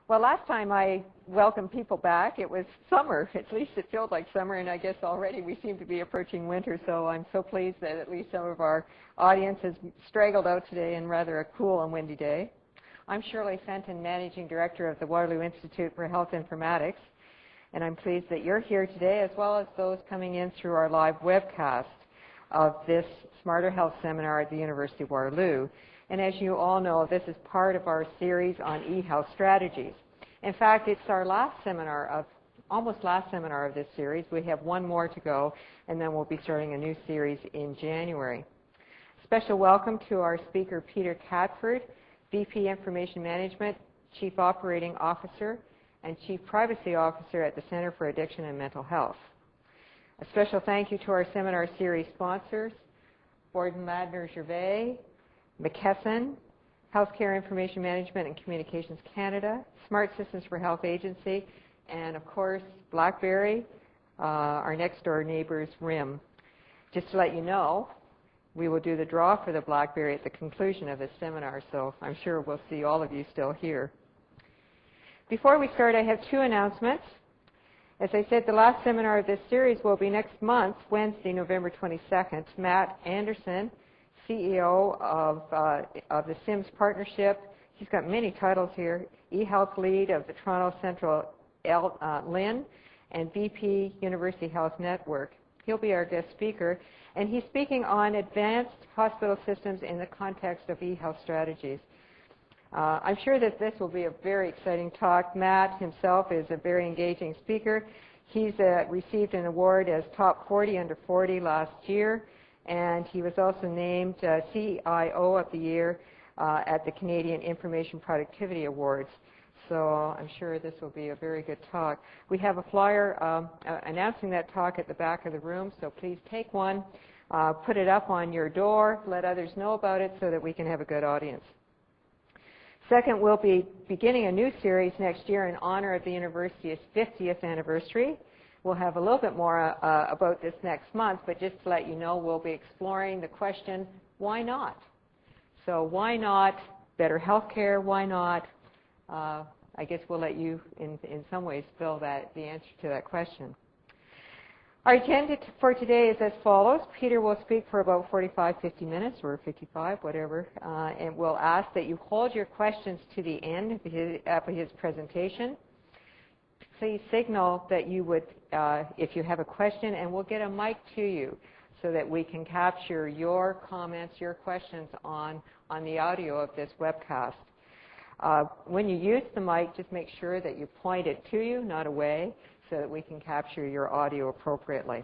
Well, last time I welcomed people back, it was summer. At least it felt like summer, and I guess already we seem to be approaching winter, so I'm so pleased that at least some of our audience has straggled out today in rather a cool and windy day. I'm Shirley Fenton, Managing Director of the Waterloo Institute for Health Informatics, and I'm pleased that you're here today, as well as those coming in through our live webcast of this Smarter Health Seminar at the University of Waterloo. And as you all know, this is part of our series on eHealth strategies. In fact, it's our almost last seminar of this series. We have one more to go, and then we'll be starting a new series in January. Special welcome to our speaker, Peter Catford, VP Information Management, Chief Operating Officer, and Chief Privacy Officer at the Center for Addiction and Mental Health. A special thank you to our seminar series sponsors, Borden Ladner Gervais, McKesson, Healthcare Information Management and Communications Canada, Smart Systems for Health Agency, and of course, BlackBerry, our next door neighbors, RIM. Just to let you know, we will do the draw for the BlackBerry at the conclusion of this seminar, so I'm sure we'll see all of you still here. Before we start, I have two announcements. As I said, the last seminar of this series will be next month, Wednesday, November 22nd. Matt Anderson, CEO of the SIMS Partnership. He's got many titles here. eHealth Lead of the Toronto Central LIN and VP University Health Network. He'll be our guest speaker, and he's speaking on advanced hospital systems in the context of eHealth strategies. I'm sure that this will be a very exciting talk. Matt himself is a very engaging speaker. He's received an award as Top 40 Under 40 last year, and he was also named CIO of the Year at the Canadian Information Productivity Awards. So I'm sure this will be a very good talk. We have a flyer announcing that talk at the back of the room, so please take one, put it up on your door, let others know about it so that we can have a good audience. Second, we'll be beginning a new series next year in honor of the university's 50th anniversary. We'll have a little bit more about this next month, but just to let you know, we'll be exploring the question, why not? So why not better health care? Why not? I guess we'll let you, in some ways, fill the answer to that question. Our agenda for today is as follows. Peter will speak for about 45, 50 minutes, or 55, whatever, and we'll ask that you hold your questions to the end of his presentation. Please signal that you would, if you have a question, and we'll get a mic to you so that we can capture your comments, your questions on the audio of this webcast. When you use the mic, just make sure that you point it to you, not away, so that we can capture your audio appropriately.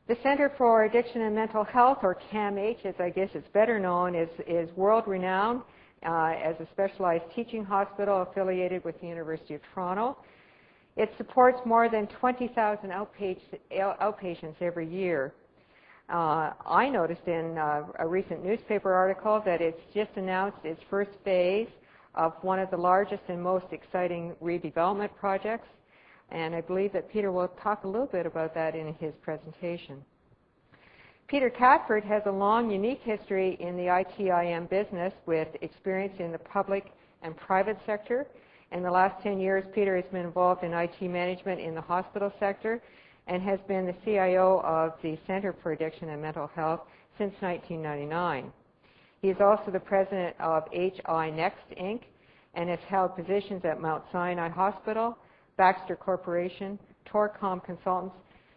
The Center for Addiction and Mental Health, or CAMH, as I guess it's better known, is world-renowned as a specialized teaching hospital affiliated with the University of Toronto. It supports more than 20,000 outpatients every year. I noticed in a recent newspaper article that it's just announced its first phase of one of the largest and most exciting redevelopment projects, and I believe that Peter will talk a little bit about that in his presentation. Peter Catford has a long, unique history in the ITIM business with experience in the public and private sector. In the last 10 years, Peter has been involved in IT management in the hospital sector and has been the CIO of the Center for Addiction and Mental Health since 1999. He is also the president of HInext Inc. and has held positions at Mount Sinai Hospital, Baxter Corporation, Torcom Consultants,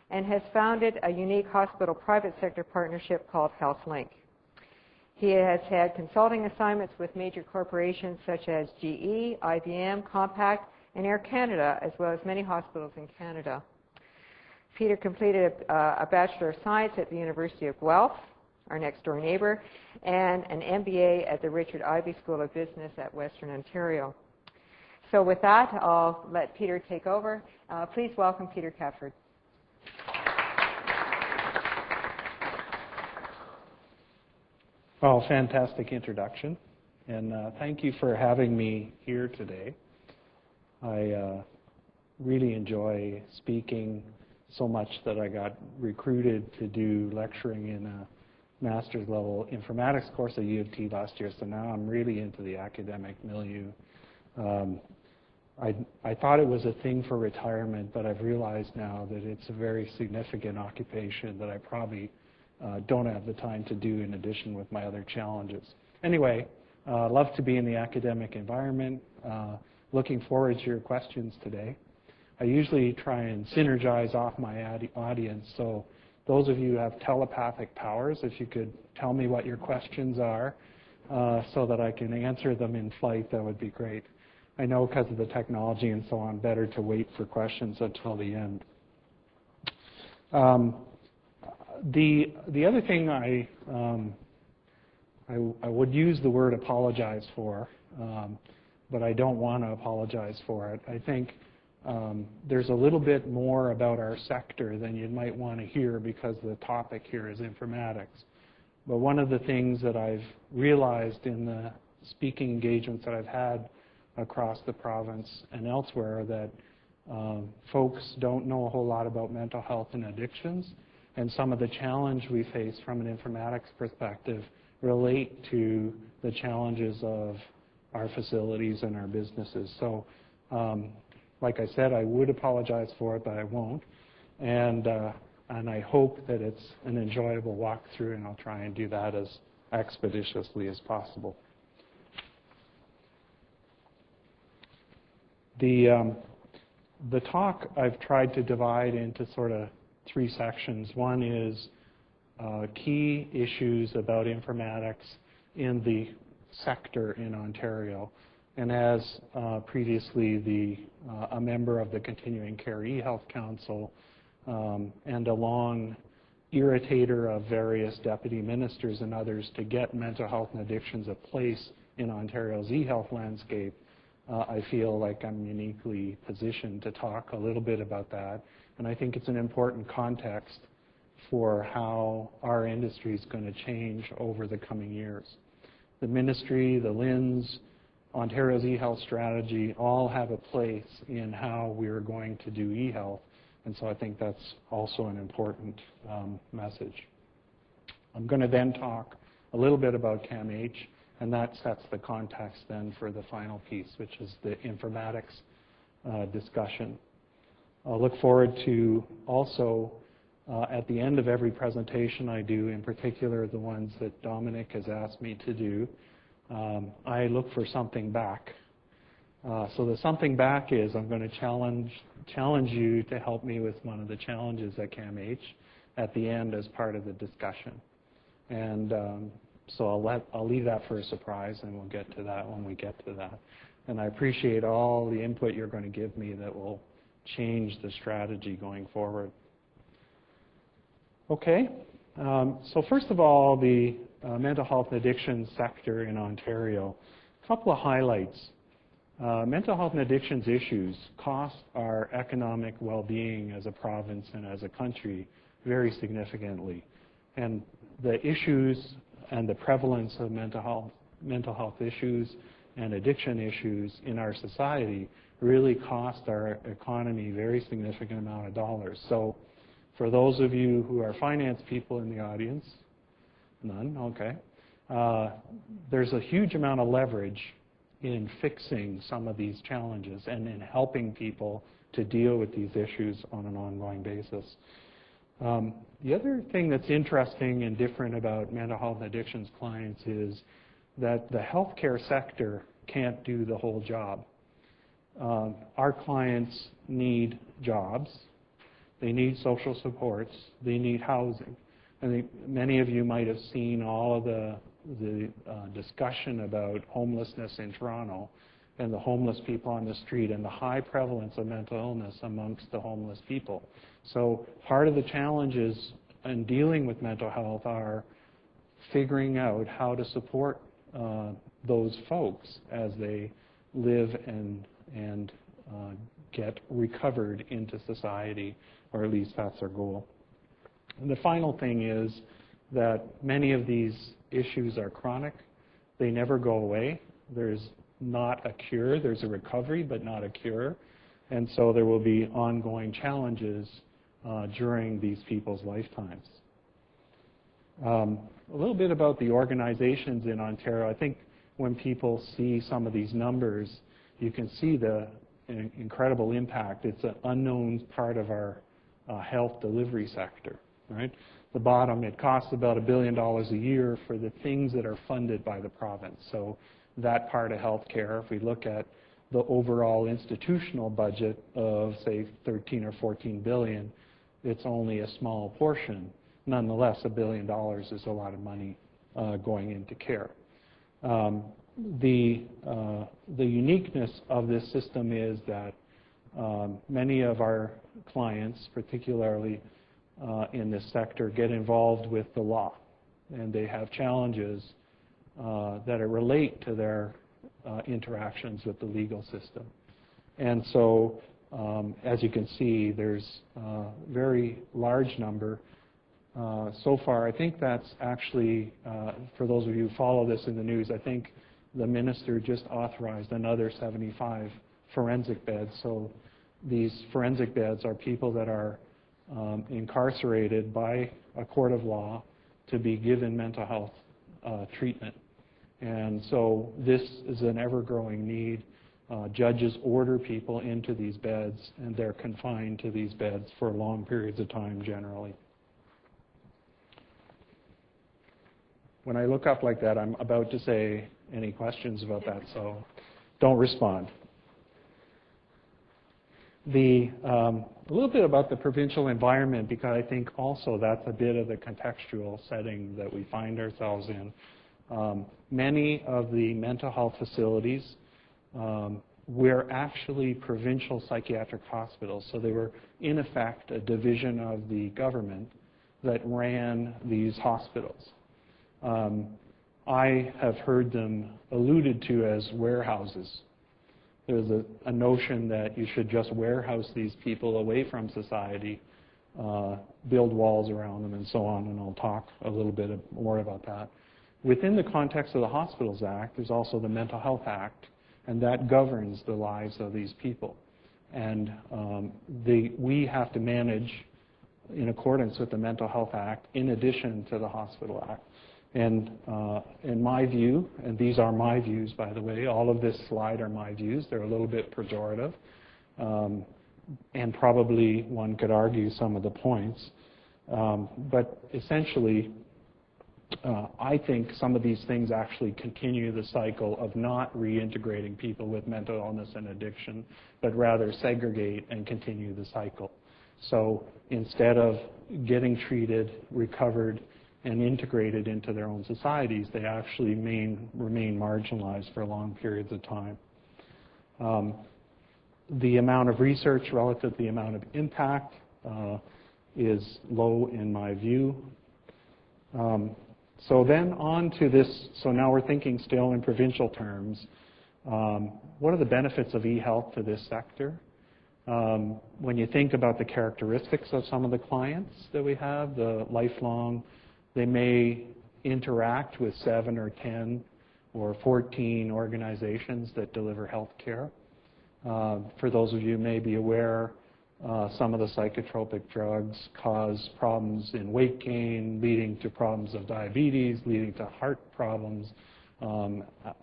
and has founded a unique hospital private sector partnership called HeathLink. He has had consulting assignments with major corporations such as GE, IBM, Compaq, and Air Canada, as well as many hospitals in Canada. Peter completed a Bachelor of Science at the University of Guelph, our next door neighbor, and an MBA at the Richard Ivey School of Business at Western Ontario. So with that, I'll let Peter take over. Please welcome Peter Catford. Well, fantastic introduction, and thank you for having me here today. I really enjoy speaking so much that I got recruited to do lecturing in a master's level informatics course at U of T last year, so now I'm really into the academic milieu. I thought it was a thing for retirement, but I've realized now that it's a very significant occupation that I probably don't have the time to do in addition with my other challenges. Anyway, love to be in the academic environment. Looking forward to your questions today. I usually try and synergize off my audience, so those of you who have telepathic powers, if you could tell me what your questions are so that I can answer them in flight, that would be great. I know because of the technology and so on, better to wait for questions until the end. The other thing I would use the word apologize for, but I don't want to apologize for it. I think there's a little bit more about our sector than you might want to hear because the topic here is informatics. But one of the things that I've realized in the speaking engagements that I've had across the province and elsewhere that folks don't know a whole lot about mental health and addictions, and some of the challenge we face from an informatics perspective relate to the challenges of our facilities and our businesses. So like I said, I would apologize for it, but I won't. And I hope that it's an enjoyable walkthrough, and I'll try and do that as expeditiously as possible. The talk I've tried to divide into sort of three sections. One is key issues about informatics in the sector in Ontario. And as previously a member of the Continuing Care eHealth Council and a long irritator of various deputy ministers and others to get mental health and addictions a place in Ontario's eHealth landscape, I feel like I'm uniquely positioned to talk a little bit about that. And I think it's an important context for how our industry is going to change over the coming years. The ministry, the LHINs, Ontario's eHealth strategy all have a place in how we're going to do eHealth. And so I think that's also an important message. I'm going to then talk a little bit about CAMH, and that sets the context then for the final piece, which is the informatics discussion. I'll look forward to also, at the end of every presentation I do, in particular the ones that Dominic has asked me to do, I look for something back. So the something back is I'm going to challenge you to help me with one of the challenges at CAMH at the end as part of the discussion. And so I'll leave that for a surprise, and we'll get to that when we get to that. And I appreciate all the input you're going to give me that will change the strategy going forward. Okay, so first of all, the mental health and addiction sector in Ontario. A couple of highlights. Mental health and addictions issues cost our economic well-being as a province and as a country very significantly. And the issues and the prevalence of mental health issues and addiction issues in our society really cost our economy a very significant amount of dollars. So for those of you who are finance people in the audience, none, okay, there's a huge amount of leverage in fixing some of these challenges and in helping people to deal with these issues on an ongoing basis. The other thing that's interesting and different about mental health and addictions clients is that the healthcare sector can't do the whole job. Our clients need jobs, they need social supports, they need housing. I think many of you might have seen all of the discussion about homelessness in Toronto and the homeless people on the street and the high prevalence of mental illness amongst the homeless people. So part of the challenges in dealing with mental health are figuring out how to support those folks as they live and get recovered into society, or at least that's our goal. And the final thing is that many of these issues are chronic. They never go away. There's not a cure. There's a recovery, but not a cure. And so there will be ongoing challenges during these people's lifetimes. a little bit about the organizations in Ontario. I think when people see some of these numbers, you can see the incredible impact. It's an unknown part of our health delivery sector, right? The bottom, it costs about $1 billion a year for the things that are funded by the province. So that part of healthcare, if we look at the overall institutional budget of, say, 13 or 14 billion, it's only a small portion. Nonetheless, $1 billion is a lot of money going into care. The uniqueness of this system is that many of our clients, particularly in this sector, get involved with the law, and they have challenges that relate to their interactions with the legal system. And so, as you can see, there's a very large number. So far, I think that's actually, for those of you who follow this in the news, I think the minister just authorized another 75 forensic beds. So these forensic beds are people that are incarcerated by a court of law to be given mental health treatment. And so this is an ever-growing need. Judges order people into these beds, and they're confined to these beds for long periods of time generally. When I look up like that, I'm about to say any questions about that, so don't respond. A little bit about the provincial environment, because I think also that's a bit of the contextual setting that we find ourselves in. Many of the mental health facilities were actually provincial psychiatric hospitals, so they were in effect a division of the government that ran these hospitals. I have heard them alluded to as warehouses. There's a notion that you should just warehouse these people away from society, build walls around them and so on, and I'll talk a little bit more about that. Within the context of the Hospitals Act, there's also the Mental Health Act, and that governs the lives of these people. And we have to manage in accordance with the Mental Health Act in addition to the Hospital Act. And in my view, and these are my views, by the way, all of this slide are my views. They're a little bit pejorative, and probably one could argue some of the points. But essentially, I think some of these things actually continue the cycle of not reintegrating people with mental illness and addiction, but rather segregate and continue the cycle. So instead of getting treated, recovered, and integrated into their own societies, they actually remain marginalized for long periods of time. The amount of research relative to the amount of impact is low in my view. So then on to this, so now we're thinking still in provincial terms. What are the benefits of eHealth to this sector? When you think about the characteristics of some of the clients that we have, the lifelong, they may interact with 7 or 10 or 14 organizations that deliver health care. For those of you who may be aware, some of the psychotropic drugs cause problems in weight gain, leading to problems of diabetes, leading to heart problems.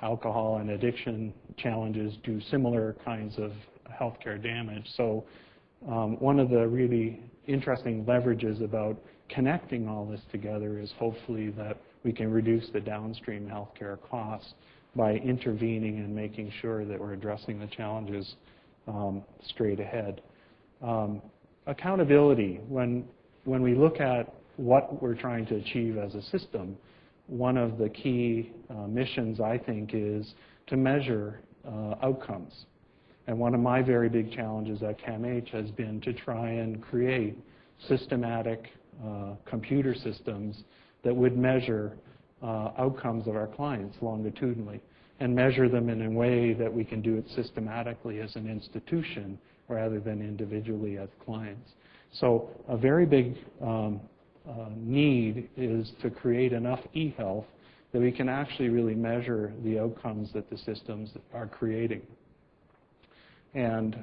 Alcohol and addiction challenges do similar kinds of healthcare damage. So one of the really interesting leverages about connecting all this together is hopefully that we can reduce the downstream healthcare costs by intervening and making sure that we're addressing the challenges straight ahead. Accountability. When we look at what we're trying to achieve as a system, one of the key missions, I think, is to measure outcomes. And one of my very big challenges at CAMH has been to try and create systematic computer systems that would measure outcomes of our clients longitudinally and measure them in a way that we can do it systematically as an institution rather than individually as clients. So a very big need is to create enough eHealth that we can actually really measure the outcomes that the systems are creating. And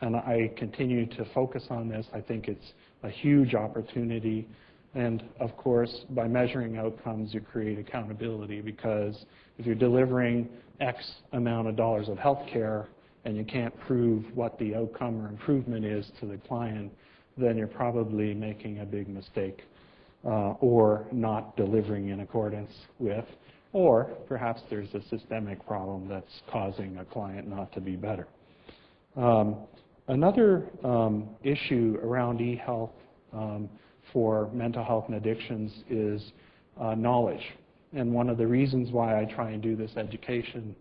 I continue to focus on this. I think it's a huge opportunity. And of course, by measuring outcomes, you create accountability, because if you're delivering X amount of dollars of health care and you can't prove what the outcome or improvement is to the client, then you're probably making a big mistake, or not delivering in accordance with, or perhaps there's a systemic problem that's causing a client not to be better. Another issue around eHealth for mental health and addictions is knowledge. And one of the reasons why I try and do this education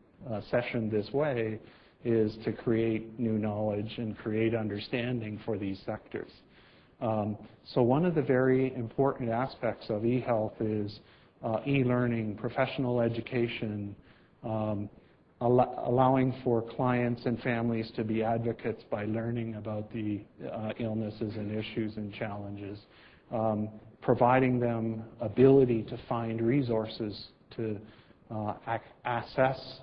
session this way is to create new knowledge and create understanding for these sectors. So one of the very important aspects of eHealth is e-learning, professional education, allowing for clients and families to be advocates by learning about the illnesses and issues and challenges, providing them ability to find resources to assess,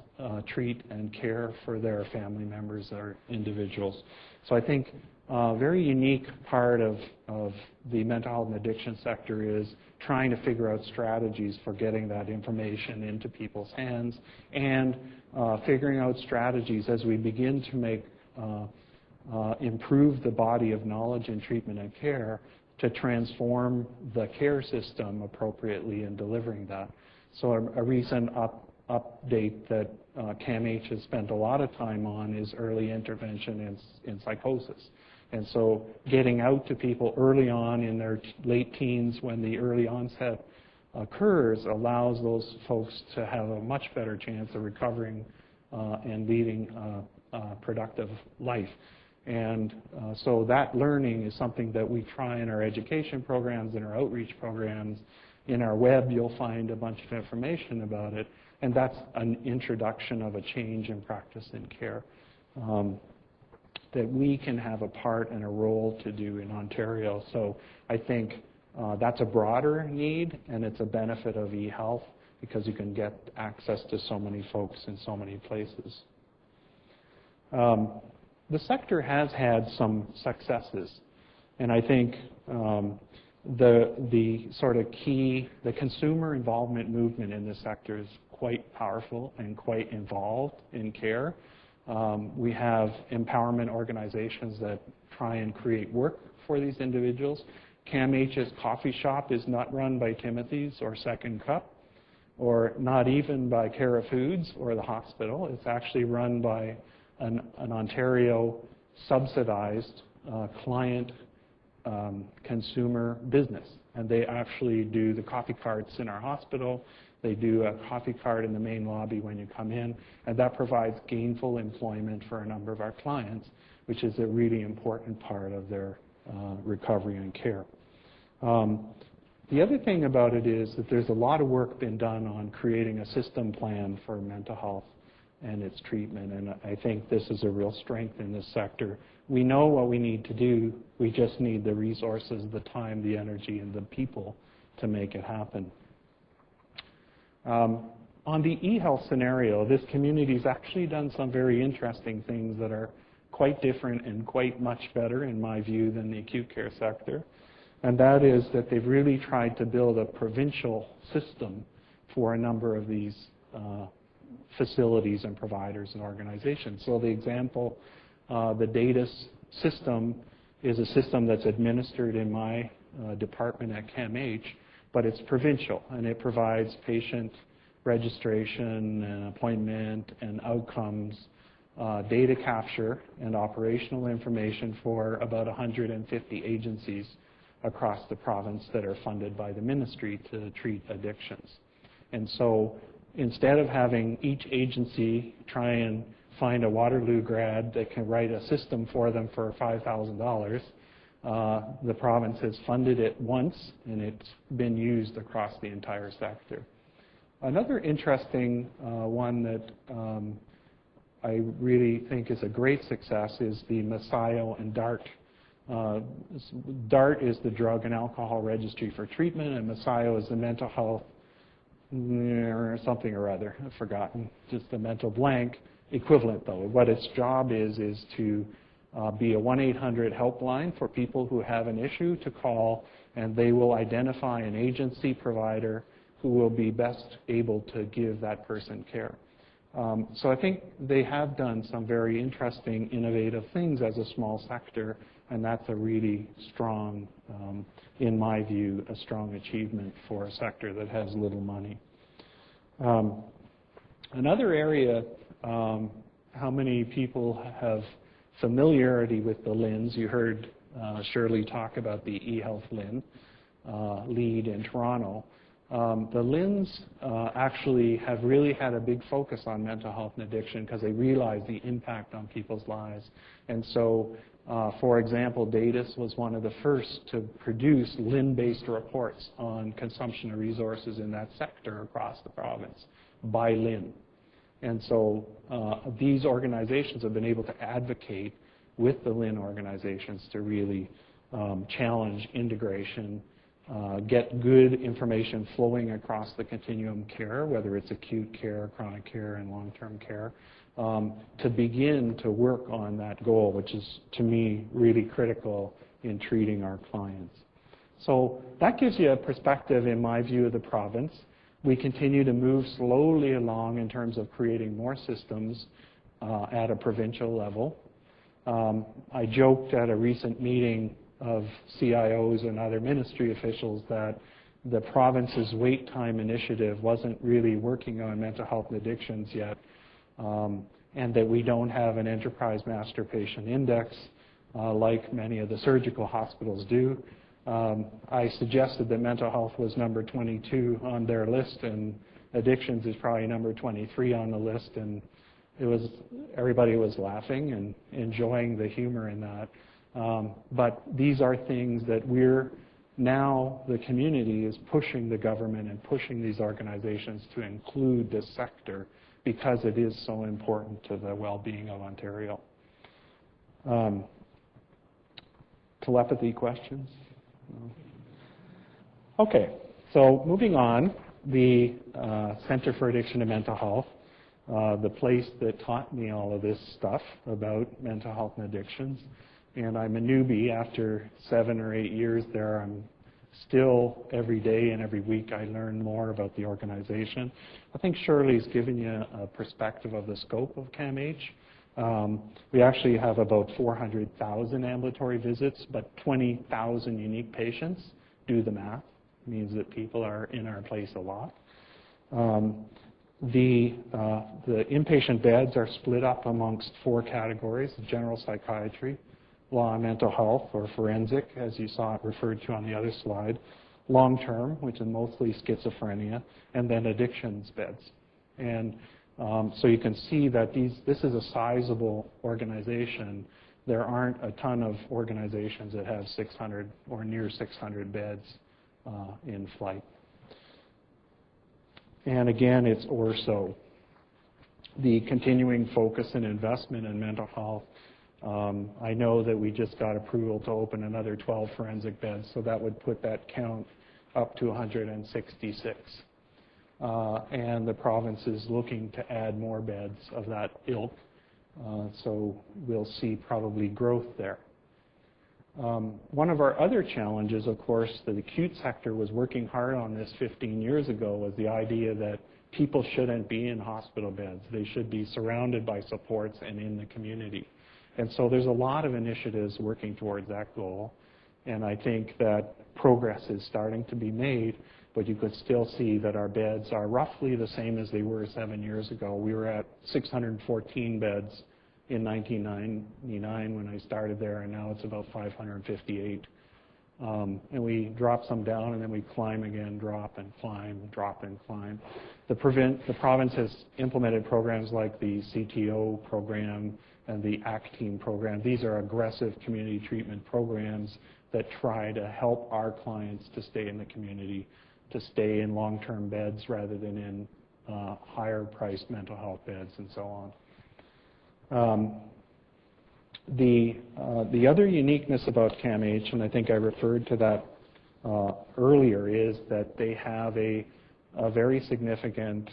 treat, and care for their family members or individuals. So I think a very unique part of the mental health and addiction sector is trying to figure out strategies for getting that information into people's hands, and figuring out strategies as we begin to make improve the body of knowledge in treatment and care to transform the care system appropriately in delivering that. So a recent update that CAMH has spent a lot of time on is early intervention in psychosis. And so getting out to people early on in their late teens when the early onset occurs allows those folks to have a much better chance of recovering and leading a productive life. And so that learning is something that we try in our education programs, in our outreach programs. In our web, you'll find a bunch of information about it. And that's an introduction of a change in practice and care that we can have a part and a role to do in Ontario. So I think that's a broader need, and it's a benefit of eHealth because you can get access to so many folks in so many places. The sector has had some successes, and I think the sort of key, the consumer involvement movement in this sector is quite powerful and quite involved in care. We have empowerment organizations that try and create work for these individuals. CAMH's coffee shop is not run by Timothy's or Second Cup, or not even by Cara Foods or the hospital. It's actually run by an Ontario subsidized client consumer business. And they actually do the coffee carts in our hospital. They do a coffee cart in the main lobby when you come in, and that provides gainful employment for a number of our clients, which is a really important part of their recovery and care. The other thing about it is that there's a lot of work been done on creating a system plan for mental health and its treatment, and I think this is a real strength in this sector. We know what we need to do. We just need the resources, the time, the energy, and the people to make it happen. On the eHealth scenario, this community's actually done some very interesting things that are quite different and quite much better, in my view, than the acute care sector. And that is that they've really tried to build a provincial system for a number of these facilities and providers and organizations. So the example, the data system is a system that's administered in my department at CAMH, but it's provincial, and it provides patient registration and appointment and outcomes, data capture and operational information for about 150 agencies across the province that are funded by the ministry to treat addictions. And so instead of having each agency try and find a Waterloo grad that can write a system for them for $5,000, the province has funded it once, and it's been used across the entire sector. Another interesting one that I really think is a great success is the Messiah and DART. DART is the Drug and Alcohol Registry for Treatment, and Messiah is the mental health or something or other. I've forgotten, just a mental blank equivalent, though. What its job is to be a 1-800 helpline for people who have an issue to call, and they will identify an agency provider who will be best able to give that person care. So I think they have done some very interesting, innovative things as a small sector, and that's a really strong, in my view, a strong achievement for a sector that has little money. Another area, how many people have familiarity with the LHINs? You heard Shirley talk about the eHealth LHIN lead in Toronto. The LHINs actually have really had a big focus on mental health and addiction because they realize the impact on people's lives. And so, for example, Datus was one of the first to produce LHIN-based reports on consumption of resources in that sector across the province by LHIN. And so these organizations have been able to advocate with the LHIN organizations to really challenge integration, get good information flowing across the continuum of care, whether it's acute care, chronic care, and long-term care, to begin to work on that goal, which is, to me, really critical in treating our clients. So that gives you a perspective, in my view, of the province. We continue to move slowly along in terms of creating more systems at a provincial level. I joked at a recent meeting of CIOs and other ministry officials that the province's wait time initiative wasn't really working on mental health and addictions yet, and that we don't have an enterprise master patient index like many of the surgical hospitals do. I suggested that mental health was number 22 on their list, and addictions is probably number 23 on the list, and everybody was laughing and enjoying the humor in that. But these are things that now the community is pushing the government and pushing these organizations to include this sector because it is so important to the well-being of Ontario. Telepathy questions? Okay, so moving on, the Center for Addiction and Mental Health, the place that taught me all of this stuff about mental health and addictions. And I'm a newbie. After 7 or 8 years there, I'm still, every day and every week, I learn more about the organization. I think Shirley's given you a perspective of the scope of CAMH. We actually have about 400,000 ambulatory visits, but 20,000 unique patients. Do the math. It means that people are in our place a lot. The inpatient beds are split up amongst 4 categories: general psychiatry, law and mental health, or forensic, as you saw it referred to on the other slide, long-term, which is mostly schizophrenia, and then addictions beds. And so you can see that this is a sizable organization. There aren't a ton of organizations that have 600 or near 600 beds in flight. And again, it's ORSO. The continuing focus and investment in mental health. I know that we just got approval to open another 12 forensic beds, so that would put that count up to 166. And the province is looking to add more beds of that ilk, so we'll see probably growth there. One of our other challenges, of course, the acute sector was working hard on this 15 years ago, was the idea that people shouldn't be in hospital beds. They should be surrounded by supports and in the community. And so there's a lot of initiatives working towards that goal, and I think that progress is starting to be made, but you could still see that our beds are roughly the same as they were 7 years ago. We were at 614 beds in 1999 when I started there, and now it's about 558. And we drop some down, and then we climb again, drop and climb, drop and climb. The province has implemented programs like the CTO program and the ACT team program. These are aggressive community treatment programs that try to help our clients to stay in the community, to stay in long-term beds rather than in higher-priced mental health beds and so on. The other uniqueness about CAMH, and I think I referred to that earlier, is that they have a very significant,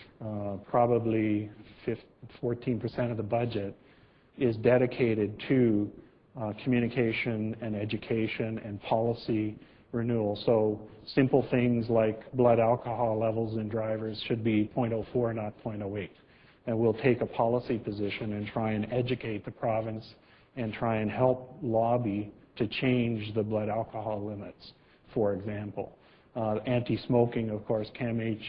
probably 14% of the budget is dedicated to communication and education and policy renewal. So simple things like blood alcohol levels in drivers should be 0.04, not 0.08. And we'll take a policy position and try and educate the province and try and help lobby to change the blood alcohol limits, for example. Anti-smoking, of course, CAMH,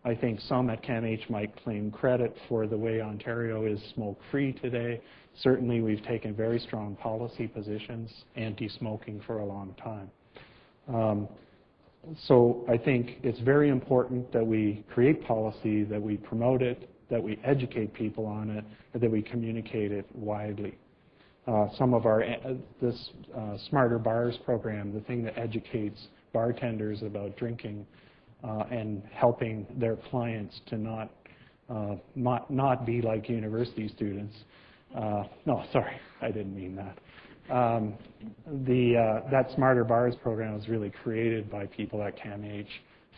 I think some at CAMH might claim credit for the way Ontario is smoke-free today. Certainly we've taken very strong policy positions, anti-smoking for a long time. So I think it's very important that we create policy, that we promote it, that we educate people on it, and that we communicate it widely. Some of our, this Smarter Bars program, the thing that educates bartenders about drinking and helping their clients to not be like university students. No, sorry, I didn't mean that. That Smarter Bars program was really created by people at CAMH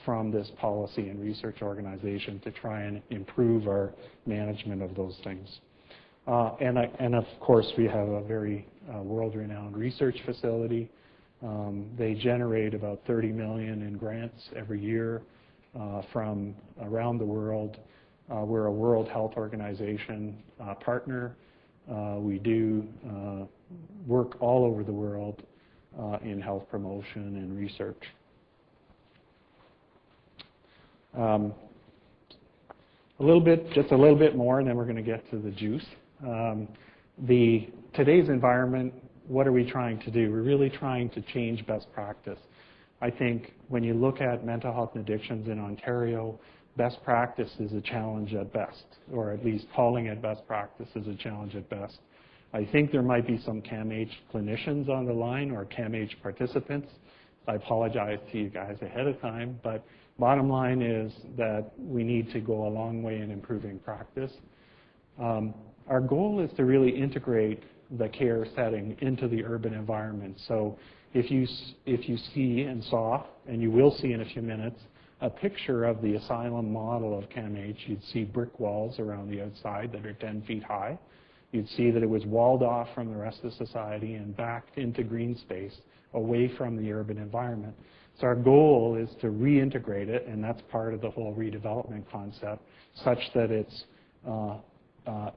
from this policy and research organization to try and improve our management of those things. And of course, we have a very world-renowned research facility. They generate about $30 million in grants every year from around the world. We're a World Health Organization partner. We do work all over the world in health promotion and research. Just a little bit more, and then we're going to get to the juice. Today's environment, what are we trying to do? We're really trying to change best practice. I think when you look at mental health and addictions in Ontario, best practice is a challenge at best, or at least calling it best practice is a challenge at best. I think there might be some CAMH clinicians on the line or CAMH participants. I apologize to you guys ahead of time, but bottom line is that we need to go a long way in improving practice. Our goal is to really integrate the care setting into the urban environment. So if you see and saw, and you will see in a few minutes, a picture of the asylum model of CAMH, you'd see brick walls around the outside that are 10 feet high. You'd see that it was walled off from the rest of society and backed into green space away from the urban environment. So our goal is to reintegrate it, and that's part of the whole redevelopment concept, such that it's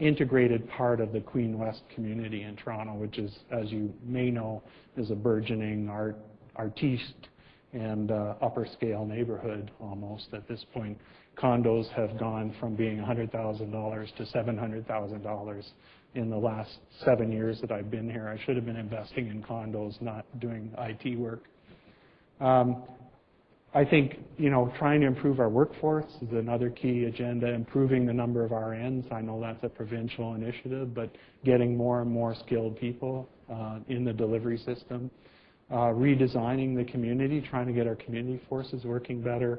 integrated part of the Queen West community in Toronto, which is, as you may know, is a burgeoning artiste and upper scale neighborhood almost at this point. Condos have gone from being $100,000 to $700,000 in the last 7 years that I've been here. I should have been investing in condos, not doing IT work. I think, trying to improve our workforce is another key agenda, improving the number of RNs. I know that's a provincial initiative, but getting more and more skilled people in the delivery system. Redesigning the community, trying to get our community forces working better.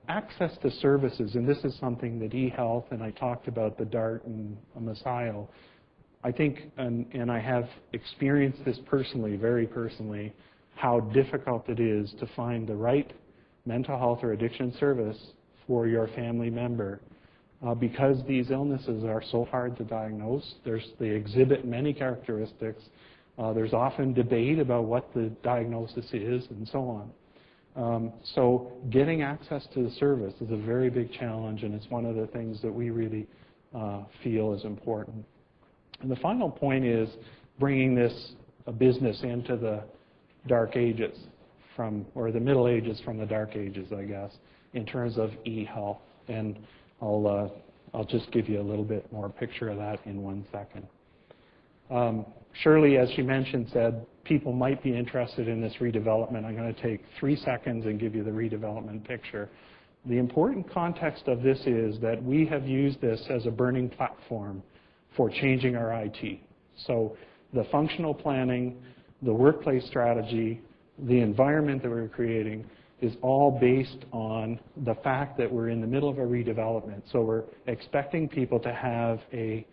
Access to services, and this is something that eHealth, and I talked about the DART and Messiah. I think, and I have experienced this personally, very personally, how difficult it is to find the right mental health or addiction service for your family member because these illnesses are so hard to diagnose. They exhibit many characteristics. There's often debate about what the diagnosis is and so on. So getting access to the service is a very big challenge, and it's one of the things that we really feel is important. And the final point is bringing this business into the dark ages or the Middle Ages from the dark ages, I guess, in terms of eHealth. And I'll just give you a little bit more picture of that in 1 second. Shirley, as she mentioned, said people might be interested in this redevelopment. I'm going to take 3 seconds and give you the redevelopment picture. The important context of this is that we have used this as a burning platform for changing our IT. So the functional planning, the workplace strategy, the environment that we're creating is all based on the fact that we're in the middle of a redevelopment. So we're expecting people to have a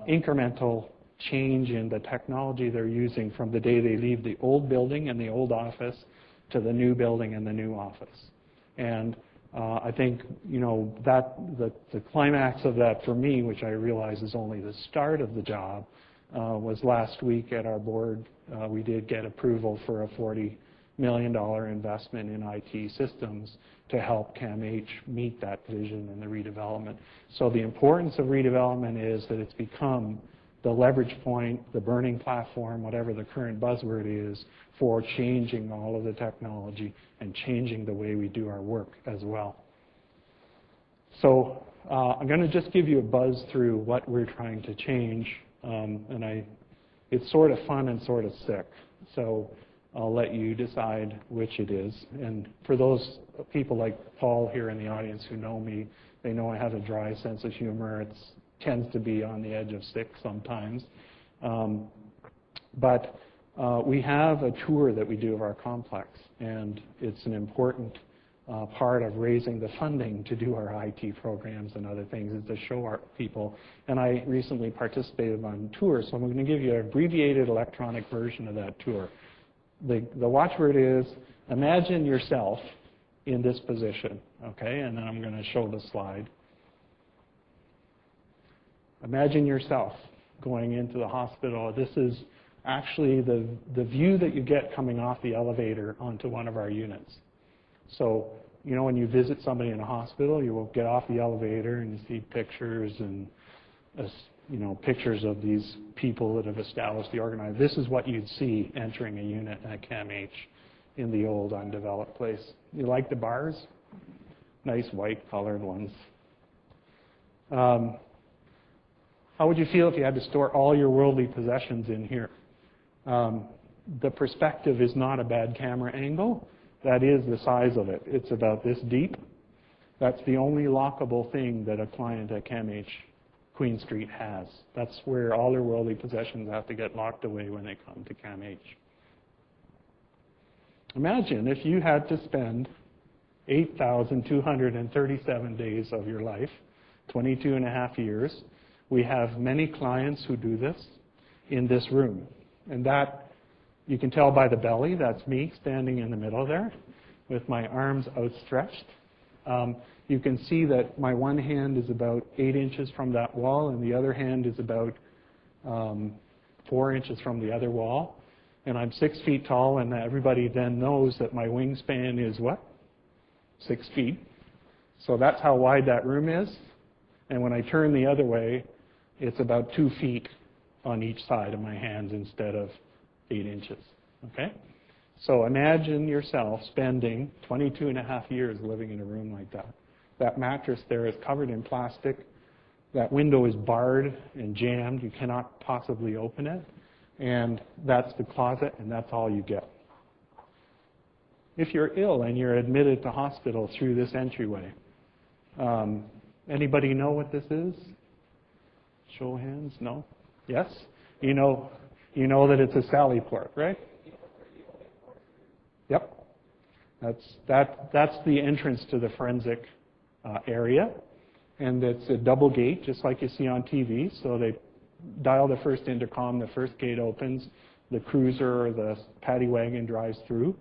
incremental change in the technology they're using from the day they leave the old building and the old office to the new building and the new office. And I think, that the climax of that for me, which I realize is only the start of the job, was last week at our board. We did get approval for a $40 million investment in IT systems to help CAMH meet that vision and the redevelopment. So the importance of redevelopment is that it's become the leverage point, the burning platform, whatever the current buzzword is, for changing all of the technology and changing the way we do our work as well. So I'm going to just give you a buzz through what we're trying to change, it's sort of fun and sort of sick. So I'll let you decide which it is. And for those people like Paul here in the audience who know me, they know I have a dry sense of humor. It tends to be on the edge of sick sometimes. But we have a tour that we do of our complex, and it's an important part of raising the funding to do our IT programs and other things, is to show our people. And I recently participated on tours, so I'm going to give you an abbreviated electronic version of that tour. The watchword is, imagine yourself in this position, okay? And then I'm going to show the slide. Imagine yourself going into the hospital. This is actually the view that you get coming off the elevator onto one of our units. So, you know, when you visit somebody in a hospital, you will get off the elevator and you see pictures and, you know, pictures of these people that have established the organization. This is what you'd see entering a unit at CAMH in the old undeveloped place. You like the bars? Nice white colored ones. How would you feel if you had to store all your worldly possessions in here? The perspective is not a bad camera angle. That is the size of it. It's about this deep. That's the only lockable thing that a client at CAMH Queen Street has. That's where all their worldly possessions have to get locked away when they come to CAMH. Imagine if you had to spend 8,237 days of your life, 22 and a half years. We have many clients who do this in this room. And that, you can tell by the belly, that's me standing in the middle there with my arms outstretched. You can see that my one hand is about 8 inches from that wall and the other hand is about 4 inches from the other wall. And I'm 6 feet tall, and everybody then knows that my wingspan is what? 6 feet. So that's how wide that room is. And when I turn the other way, it's about 2 feet on each side of my hands instead of 8 inches, okay? So imagine yourself spending 22 and a half years living in a room like that. That mattress there is covered in plastic. That window is barred and jammed. You cannot possibly open it. And that's the closet, and that's all you get. If you're ill and you're admitted to hospital through this entryway, anybody know what this is? Show of hands? No? Yes? You know that it's a sally port, right? Yep. That's the entrance to the forensic area. And it's a double gate, just like you see on TV. So they dial the first intercom, the first gate opens, the cruiser or the paddy wagon drives through.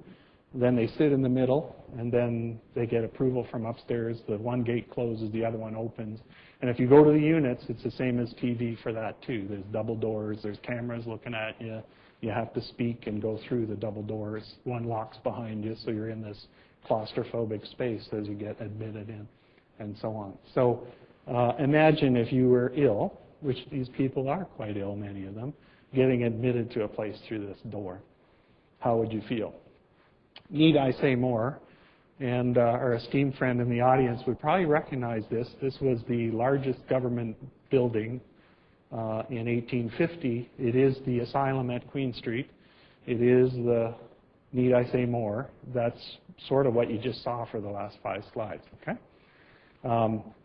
Then they sit in the middle, and then they get approval from upstairs. The one gate closes, the other one opens. And if you go to the units, it's the same as TV for that too. There's double doors, there's cameras looking at you. You have to speak and go through the double doors. One locks behind you, so you're in this claustrophobic space as you get admitted in, and so on. So imagine if you were ill, which these people are quite ill, many of them, getting admitted to a place through this door. How would you feel? Need I say more? And our esteemed friend in the audience would probably recognize this. This was the largest government building in 1850. It is the asylum at Queen Street. It is the, need I say more? That's sort of what you just saw for the last 5 slides, okay?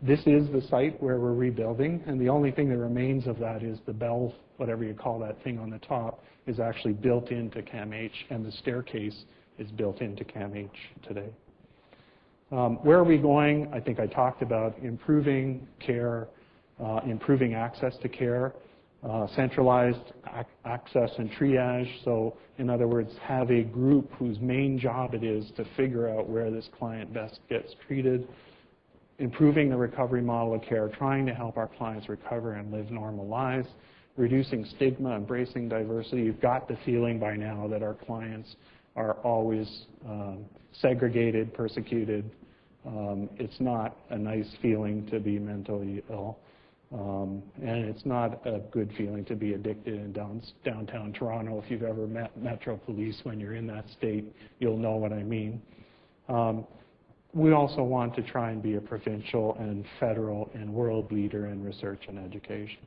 This is the site where we're rebuilding, and the only thing that remains of that is the bell, whatever you call that thing on the top, is actually built into CAMH, and the staircase is built into CAMH today. Where are we going? I think I talked about improving care, improving access to care, centralized access and triage. So in other words, have a group whose main job it is to figure out where this client best gets treated, improving the recovery model of care, trying to help our clients recover and live normal lives, reducing stigma, embracing diversity. You've got the feeling by now that our clients are always segregated, persecuted. It's not a nice feeling to be mentally ill. And it's not a good feeling to be addicted in downtown Toronto. If you've ever met Metro Police when you're in that state, you'll know what I mean. We also want to try and be a provincial and federal and world leader in research and education.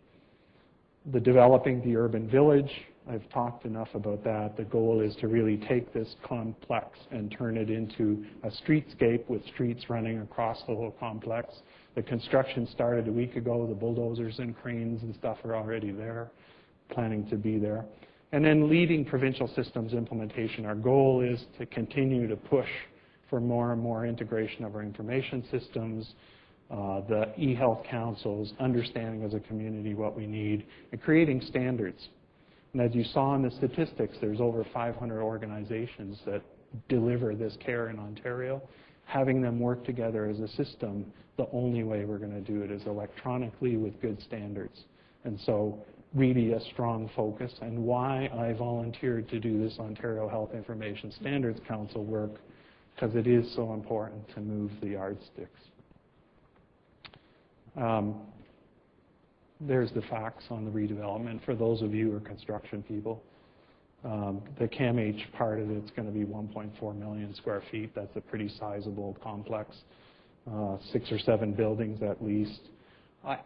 The developing the urban village, I've talked enough about that. The goal is to really take this complex and turn it into a streetscape with streets running across the whole complex. The construction started a week ago. The bulldozers and cranes and stuff are already there, planning to be there. And then leading provincial systems implementation. Our goal is to continue to push for more and more integration of our information systems, the eHealth councils, understanding as a community what we need, and creating standards. And as you saw in the statistics, there's over 500 organizations that deliver this care in Ontario. Having them work together as a system, the only way we're going to do it is electronically with good standards. And so really a strong focus, and why I volunteered to do this Ontario Health Information Standards Council work, because it is so important to move the yardsticks. There's the facts on the redevelopment for those of you who are construction people. The CAMH part of it's going to be 1.4 million square feet. That's a pretty sizable complex, 6 or 7 buildings at least.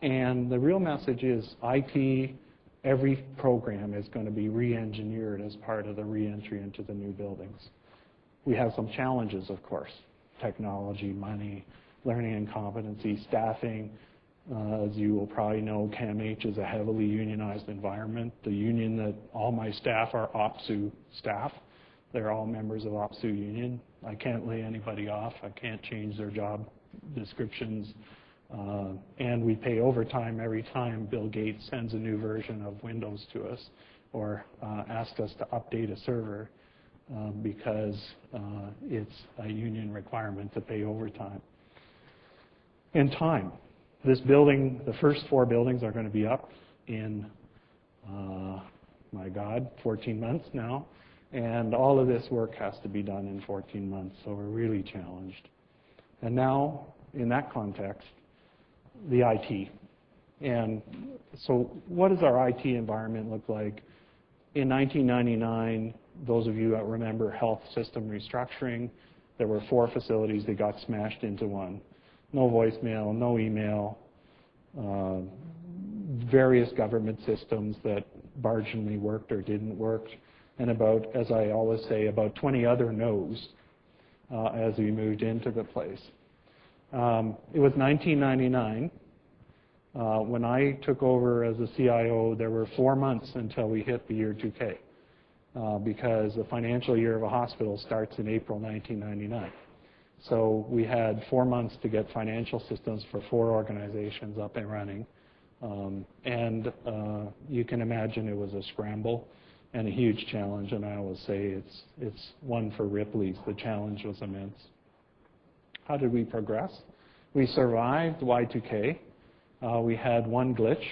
And the real message is IT, every program is going to be re-engineered as part of the re-entry into the new buildings. We have some challenges, of course: technology, money, learning and competency, staffing. As you will probably know, CAMH is a heavily unionized environment. The union that all my staff are OPSU staff. They're all members of OPSU union. I can't lay anybody off. I can't change their job descriptions. And we pay overtime every time Bill Gates sends a new version of Windows to us or asks us to update a server because it's a union requirement to pay overtime. And time. This building, the first 4 buildings are going to be up in, my God, 14 months now. And all of this work has to be done in 14 months, so we're really challenged. And now, in that context, the IT. And so what does our IT environment look like? In 1999, those of you that remember health system restructuring, there were 4 facilities that got smashed into one. No voicemail, no email, various government systems that marginally worked or didn't work, and about, as I always say, about 20 other no's as we moved into the place. It was 1999. When I took over as a CIO, there were 4 months until we hit the year 2K, because the financial year of a hospital starts in April 1999. So we had 4 months to get financial systems for 4 organizations up and running. You can imagine it was a scramble and a huge challenge, and I always say it's one for Ripley's. The challenge was immense. How did we progress? We survived Y2K. We had one glitch,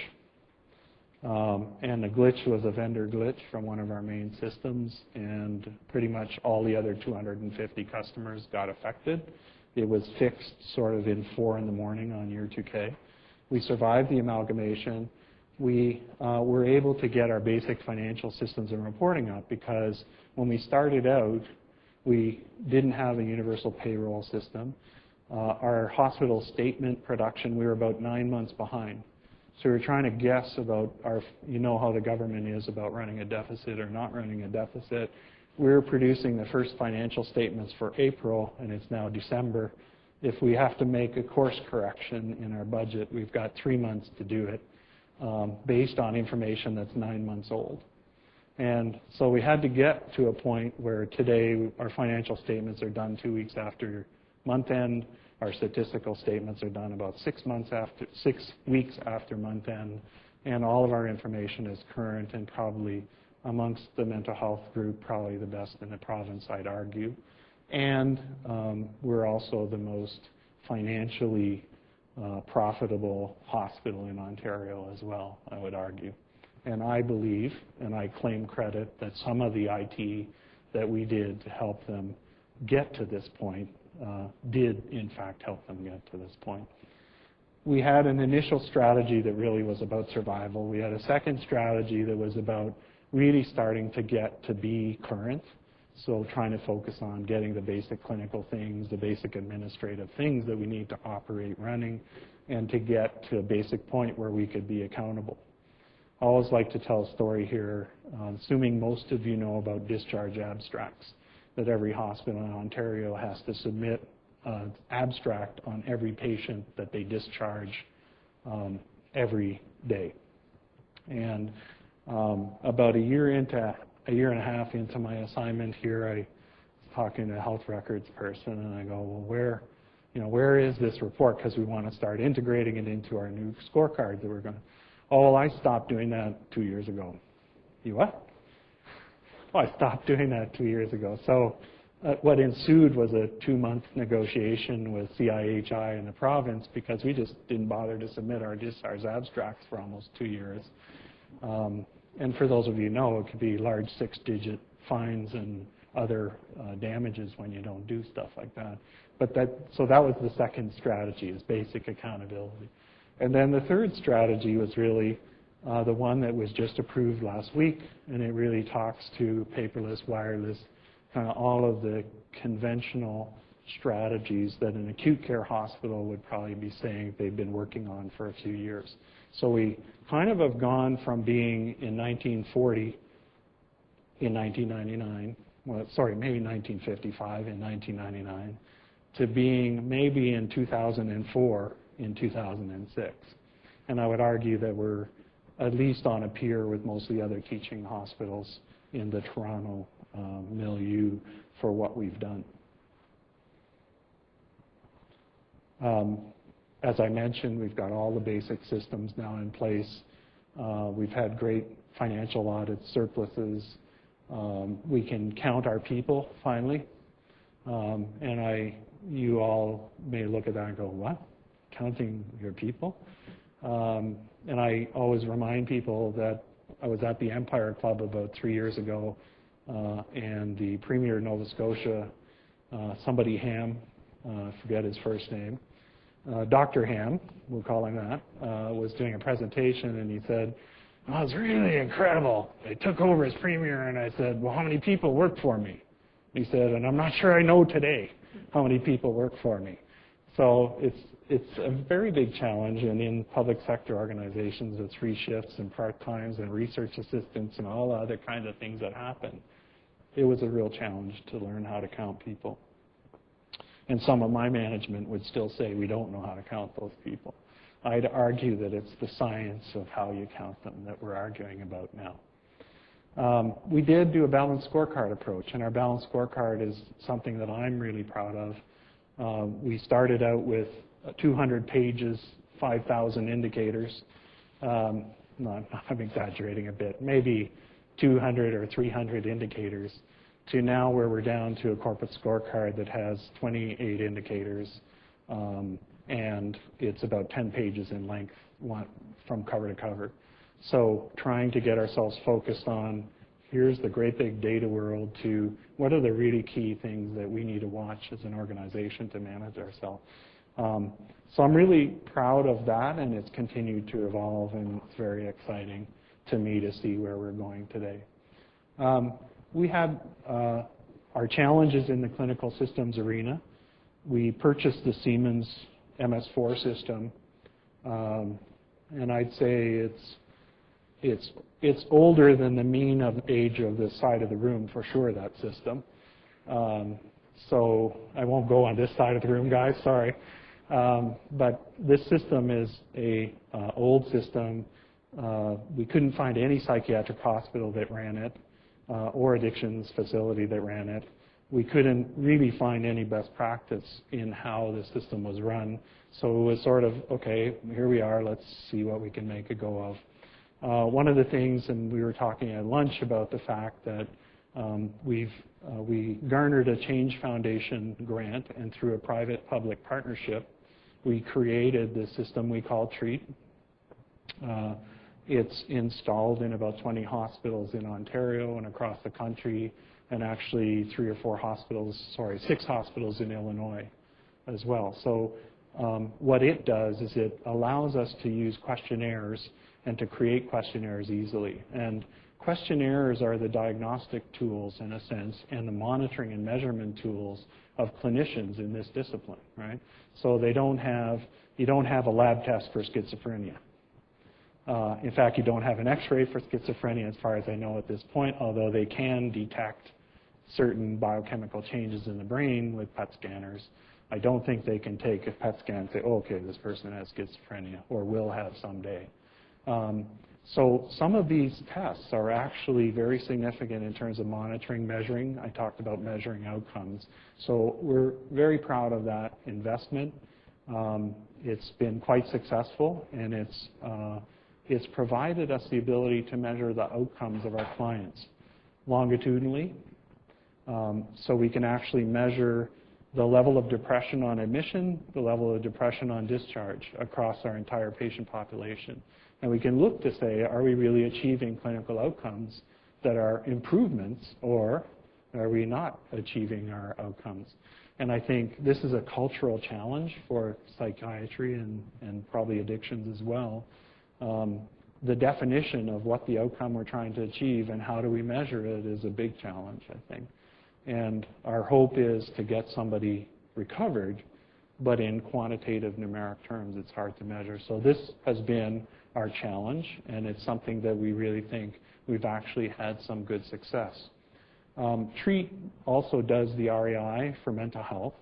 and the glitch was a vendor glitch from one of our main systems, and pretty much all the other 250 customers got affected. It was fixed sort of in 4 in the morning on year 2K. We survived the amalgamation. We were able to get our basic financial systems and reporting up, because when we started out, we didn't have a universal payroll system. Our hospital statement production, we were about 9 months behind. So we were trying to guess about you know how the government is about running a deficit or not running a deficit. We were producing the first financial statements for April, and it's now December. If we have to make a course correction in our budget, we've got 3 months to do it based on information that's 9 months old. And so we had to get to a point where today our financial statements are done 2 weeks after month end. Our statistical statements are done about 6 weeks after month end, and all of our information is current and probably amongst the mental health group, probably the best in the province, I'd argue. And we're also the most financially profitable hospital in Ontario as well, I would argue. And I believe, and I claim credit, that some of the IT that we did to help them get to this point did, in fact, help them get to this point. We had an initial strategy that really was about survival. We had a second strategy that was about really starting to get to be current. So trying to focus on getting the basic clinical things, the basic administrative things that we need to operate running, and to get to a basic point where we could be accountable. I always like to tell a story here, assuming most of you know about discharge abstracts, that every hospital in Ontario has to submit an abstract on every patient that they discharge every day. And about a year and a half into my assignment here, I was talking to a health records person, and I go, well, where is this report? Because we want to start integrating it into our new scorecard that we're going to. Oh, well, I stopped doing that 2 years ago. You what? Oh, I stopped doing that 2 years ago. So what ensued was a 2-month negotiation with CIHI and the province because we just didn't bother to submit our discharge abstracts for almost 2 years. And for those of you who know, it could be large 6-digit fines and other damages when you don't do stuff like that. So that was the second strategy, is basic accountability. And then the third strategy was really the one that was just approved last week, and it really talks to paperless, wireless, kind of all of the conventional strategies that an acute care hospital would probably be saying they've been working on for a few years. So we kind of have gone from being in 1940, in 1999, well, sorry, maybe 1955 in 1999, to being maybe in 2004 in 2006. And I would argue that we're at least on a peer with most of the other teaching hospitals in the Toronto milieu for what we've done. As I mentioned, we've got all the basic systems now in place. We've had great financial audits, surpluses. We can count our people, finally. And you all may look at that and go, what? Counting your people? And I always remind people that I was at the Empire Club about 3 years ago, and the Premier of Nova Scotia, somebody Ham, forget his first name, Dr. Ham, we'll call him that, was doing a presentation, and he said, oh, it's really incredible. They took over as Premier, and I said, well, how many people work for me? He said, and I'm not sure I know today how many people work for me. So it's a very big challenge, and in public sector organizations, it's 3 shifts and part-times and research assistants and all the other kinds of things that happen. It was a real challenge to learn how to count people. And some of my management would still say we don't know how to count those people. I'd argue that it's the science of how you count them that we're arguing about now. We did do a balanced scorecard approach, and our balanced scorecard is something that I'm really proud of. We started out with 200 pages, 5,000 indicators. I'm exaggerating a bit, maybe 200 or 300 indicators, to now where we're down to a corporate scorecard that has 28 indicators, and it's about 10 pages in length from cover to cover. So trying to get ourselves focused on, here's the great big data world, to what are the really key things that we need to watch as an organization to manage ourselves. So I'm really proud of that, and it's continued to evolve, and it's very exciting to me to see where we're going today. We had our challenges in the clinical systems arena. We purchased the Siemens MS4 system, and I'd say it's older than the mean of age of this side of the room, for sure, that system. So I won't go on this side of the room, guys, sorry. But this system is a old system. We couldn't find any psychiatric hospital that ran it, or addictions facility that ran it. We couldn't really find any best practice in how the system was run. So it was sort of, okay, here we are, let's see what we can make a go of. One of the things, and we were talking at lunch about the fact that we garnered a Change Foundation grant, and through a private-public partnership, we created the system we call TREAT. It's installed in about 20 hospitals in Ontario and across the country, and actually 6 hospitals in Illinois as well. So what it does is it allows us to use questionnaires and to create questionnaires easily. And questionnaires are the diagnostic tools, in a sense, and the monitoring and measurement tools of clinicians in this discipline, right? So you don't have a lab test for schizophrenia. In fact, you don't have an X-ray for schizophrenia, as far as I know at this point, although they can detect certain biochemical changes in the brain with PET scanners. I don't think they can take a PET scan and say, oh, okay, this person has schizophrenia, or will have someday. So some of these tests are actually very significant in terms of monitoring, measuring. I talked about measuring outcomes. So we're very proud of that investment. It's been quite successful, and it's provided us the ability to measure the outcomes of our clients longitudinally. So we can actually measure the level of depression on admission, the level of depression on discharge across our entire patient population. And we can look to say, are we really achieving clinical outcomes that are improvements, or are we not achieving our outcomes? And I think this is a cultural challenge for psychiatry and probably addictions as well. The definition of what the outcome we're trying to achieve and how do we measure it is a big challenge, I think. And our hope is to get somebody recovered, but in quantitative numeric terms, it's hard to measure. So this has been our challenge, and it's something that we really think we've actually had some good success. TREAT also does the REI for mental health,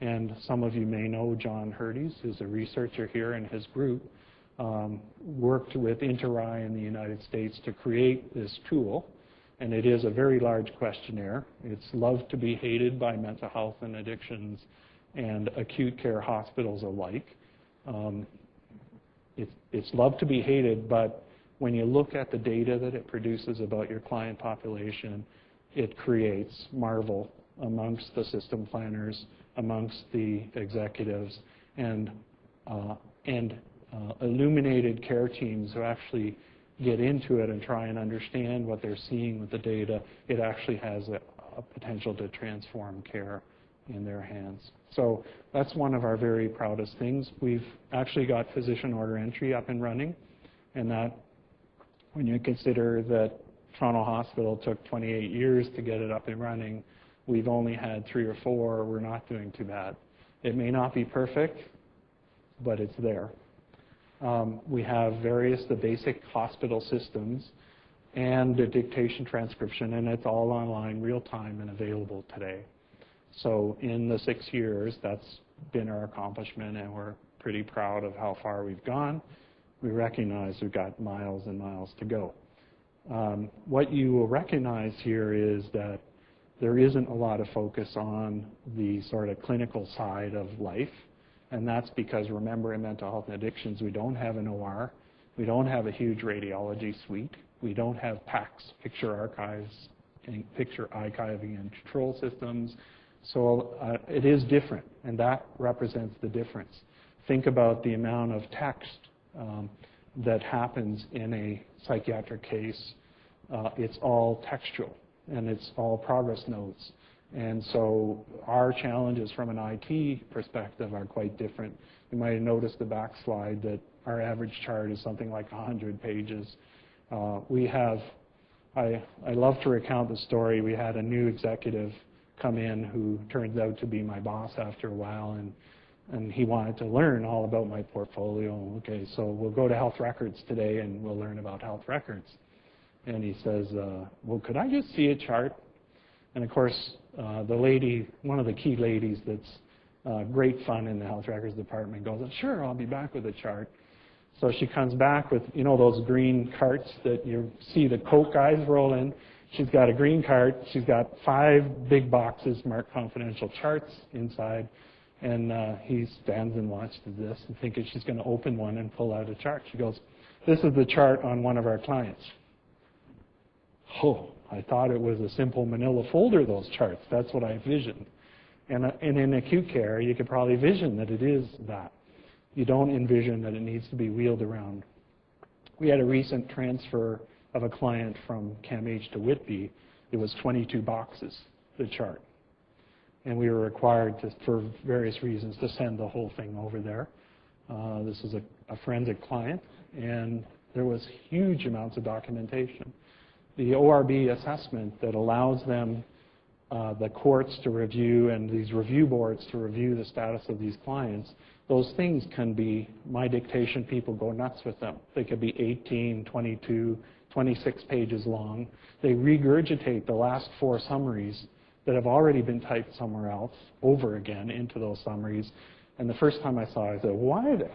and some of you may know John Hurdes, who's a researcher here, and his group worked with InterRI in the United States to create this tool. And it is a very large questionnaire. It's loved to be hated by mental health and addictions and acute care hospitals alike. It's loved to be hated, but when you look at the data that it produces about your client population, it creates marvel amongst the system planners, amongst the executives, and illuminated care teams who actually get into it and try and understand what they're seeing with the data. It actually has a potential to transform care in their hands. So that's one of our very proudest things. We've actually got physician order entry up and running, and that, when you consider that Toronto Hospital took 28 years to get it up and running, we've only had 3 or 4. We're not doing too bad. It may not be perfect, but it's there. We have the basic hospital systems and the dictation transcription, and it's all online, real time, and available today. So in the 6 years, that's been our accomplishment, and we're pretty proud of how far we've gone. We recognize we've got miles and miles to go. What you will recognize here is that there isn't a lot of focus on the sort of clinical side of life. And that's because, remember, in mental health and addictions, we don't have an OR. We don't have a huge radiology suite. We don't have PACS, picture archives, and picture archiving and control systems. So it is different, and that represents the difference. Think about the amount of text that happens in a psychiatric case. It's all textual, and it's all progress notes. And so our challenges from an IT perspective are quite different. You might have noticed the back slide that our average chart is something like 100 pages. I love to recount the story. We had a new executive come in who turns out to be my boss after a while, and he wanted to learn all about my portfolio. Okay, so we'll go to health records today and we'll learn about health records. And he says, well, could I just see a chart? And of course, the lady, one of the key ladies that's great fun in the health records department goes, sure, I'll be back with a chart. So she comes back with, you know, those green carts that you see the Coke guys roll in. She's got a green cart. She's got 5 big boxes marked confidential charts inside. And he stands and watches this and thinking she's going to open one and pull out a chart. She goes, this is the chart on one of our clients. Oh, I thought it was a simple manila folder, those charts. That's what I visioned. And in acute care, you could probably vision that it is that. You don't envision that it needs to be wheeled around. We had a recent transfer of a client from CAMH to Whitby. It was 22 boxes, the chart. And we were required to, for various reasons, to send the whole thing over there. This was a forensic client, and there was huge amounts of documentation. The ORB assessment that allows them, the courts to review and these review boards to review the status of these clients, those things can be, my dictation people go nuts with them. They could be 18, 22, 26 pages long. They regurgitate the last 4 summaries that have already been typed somewhere else over again into those summaries. And the first time I saw it, I said, why do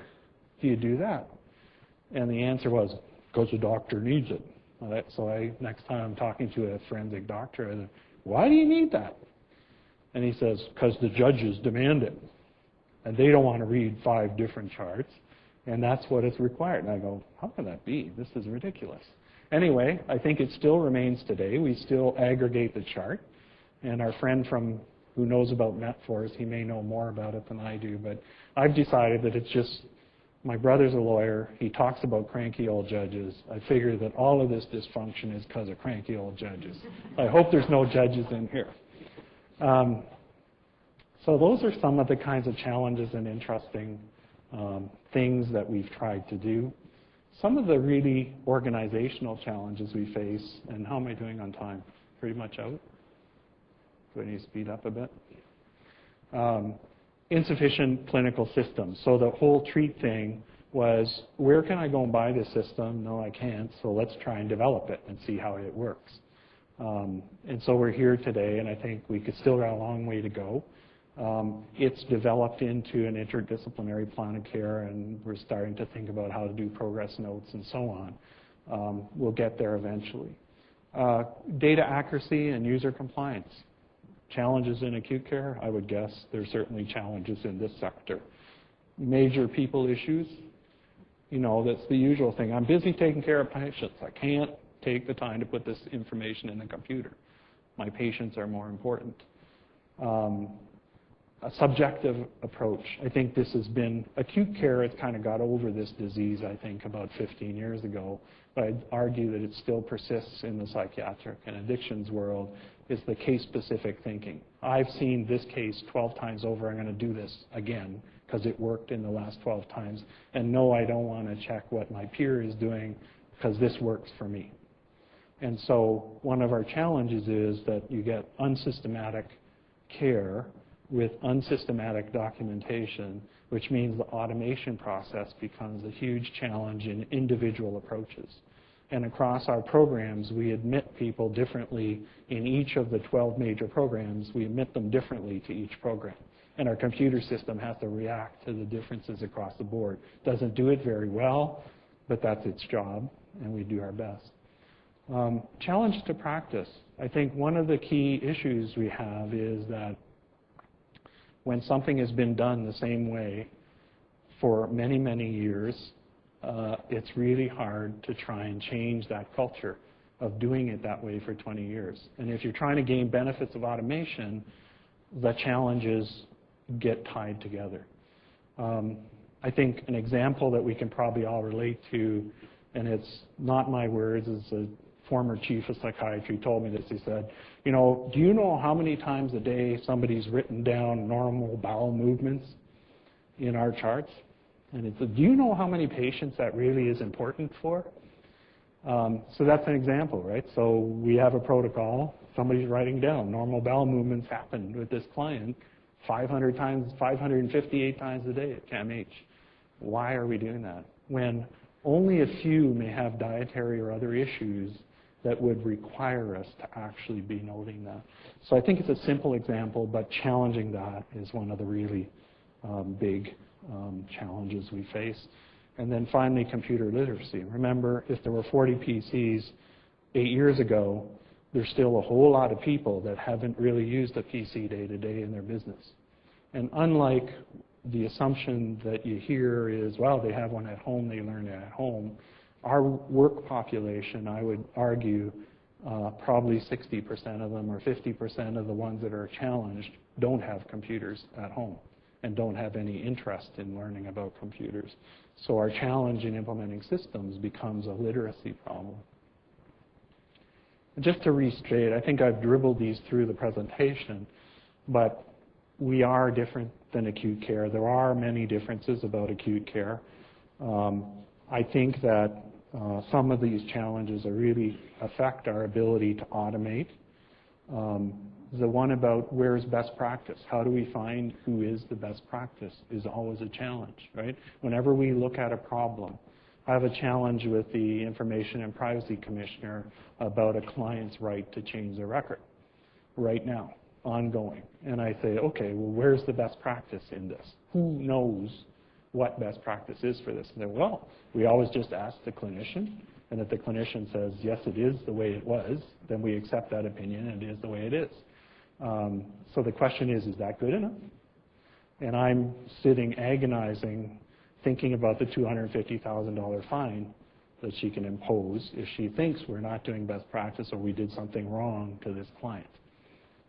you do that? And the answer was, because the doctor needs it. So next time I'm talking to a forensic doctor, I said, why do you need that? And he says, because the judges demand it. And they don't want to read 5 different charts. And that's what is required. And I go, how can that be? This is ridiculous. Anyway, I think it still remains today. We still aggregate the chart. And our friend who knows about Metforce, he may know more about it than I do. But I've decided that it's just, my brother's a lawyer. He talks about cranky old judges. I figure that all of this dysfunction is because of cranky old judges. I hope there's no judges in here. So those are some of the kinds of challenges and interesting things that we've tried to do. Some of the really organizational challenges we face, and how am I doing on time? Pretty much out? Do I need to speed up a bit? Insufficient clinical systems. So the whole treat thing was, where can I go and buy this system? No, I can't, so let's try and develop it and see how it works. And so we're here today, and I think we could still got a long way to go. It's developed into an interdisciplinary plan of care, and we're starting to think about how to do progress notes and so on. We'll get there eventually. Data accuracy and user compliance. Challenges in acute care, I would guess there's certainly challenges in this sector. Major people issues, you know, that's the usual thing. I'm busy taking care of patients. I can't take the time to put this information in the computer. My patients are more important. A subjective approach. I think this has been, acute care has kind of got over this disease, I think, about 15 years ago, but I'd argue that it still persists in the psychiatric and addictions world, is the case-specific thinking. I've seen this case 12 times over, I'm going to do this again because it worked in the last 12 times, and no, I don't want to check what my peer is doing because this works for me. And so one of our challenges is that you get unsystematic care with unsystematic documentation, which means the automation process becomes a huge challenge in individual approaches. And across our programs, we admit people differently in each of the 12 major programs. We admit them differently to each program. And our computer system has to react to the differences across the board. Doesn't do it very well, but that's its job, and we do our best. Challenge to practice. I think one of the key issues we have is that when something has been done the same way for many, many years, it's really hard to try and change that culture of doing it that way for 20 years. And if you're trying to gain benefits of automation, the challenges get tied together. I think an example that we can probably all relate to, and it's not my words, it's a former chief of psychiatry told me this. He said, you know, do you know how many times a day somebody's written down normal bowel movements in our charts? And he said, do you know how many patients that really is important for? So that's an example, right? So we have a protocol. Somebody's writing down normal bowel movements happened with this client 500 times, 558 times a day at CAMH. Why are we doing that? When only a few may have dietary or other issues that would require us to actually be noting that. So I think it's a simple example, but challenging that is one of the really big challenges we face. And then finally, computer literacy. Remember, if there were 40 PCs 8 years ago, there's still a whole lot of people that haven't really used a PC day to day in their business. And unlike the assumption that you hear is, well, they have one at home, they learn it at home, our work population, I would argue, probably 60% of them or 50% of the ones that are challenged don't have computers at home. and don't have any interest in learning about computers. So our challenge in implementing systems becomes a literacy problem. Just to restate, I think I've dribbled these through the presentation, but we are different than acute care. There are many differences about acute care. I think that some of these challenges really affect our ability to automate. The one about where's best practice, how do we find who is the best practice, is always a challenge, right? Whenever we look at a problem, I have a challenge with the Information and Privacy Commissioner about a client's right to change their record right now, ongoing. And I say, okay, well, where's the best practice in this? Who knows what best practice is for this? And they're, well, we always just ask the clinician, and if the clinician says, yes, it is the way it was, then we accept that opinion, and it is the way it is. So the question is that good enough? And I'm sitting agonizing, thinking about the $250,000 fine that she can impose if she thinks we're not doing best practice or we did something wrong to this client.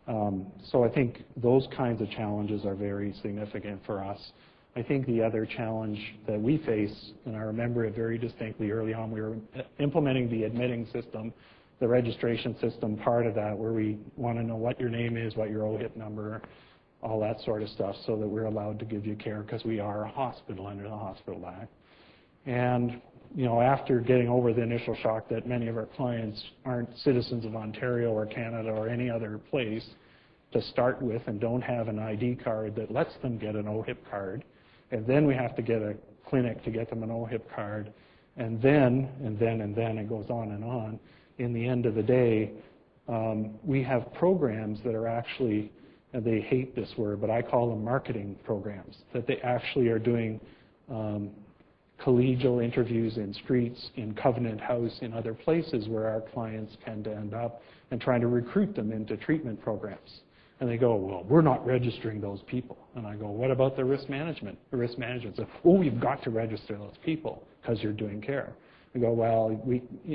So I think those kinds of challenges are very significant for us. I think the other challenge that we face, and I remember it very distinctly early on, we were implementing the admitting system, the registration system part of that, where we want to know what your name is, what your OHIP number, all that sort of stuff, so that we're allowed to give you care because we are a hospital under the Hospital Act. And you know, after getting over the initial shock that many of our clients aren't citizens of Ontario or Canada or any other place to start with and don't have an ID card that lets them get an OHIP card, and then we have to get a clinic to get them an OHIP card, and then it goes on and on. In the end of the day, we have programs that are actually, and they hate this word, but I call them marketing programs, that they actually are doing collegial interviews in streets, in Covenant House, in other places where our clients tend to end up, and trying to recruit them into treatment programs. And they go, well, we're not registering those people. And I go, what about the risk management? The risk management says, oh, you've got to register those people because you're doing care. I go, well,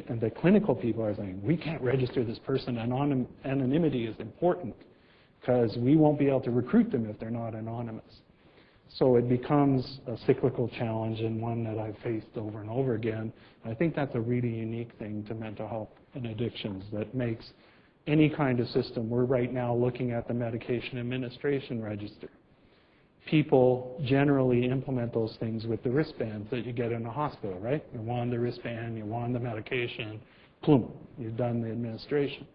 and the clinical people are saying, we can't register this person. Anonymity is important because we won't be able to recruit them if they're not anonymous. So it becomes a cyclical challenge and one that I've faced over and over again. I think that's a really unique thing to mental health and addictions that makes any kind of system. We're right now looking at the medication administration register. People generally implement those things with the wristbands that you get in a hospital, right? You wand the wristband, you wand the medication, boom, you've done the administration.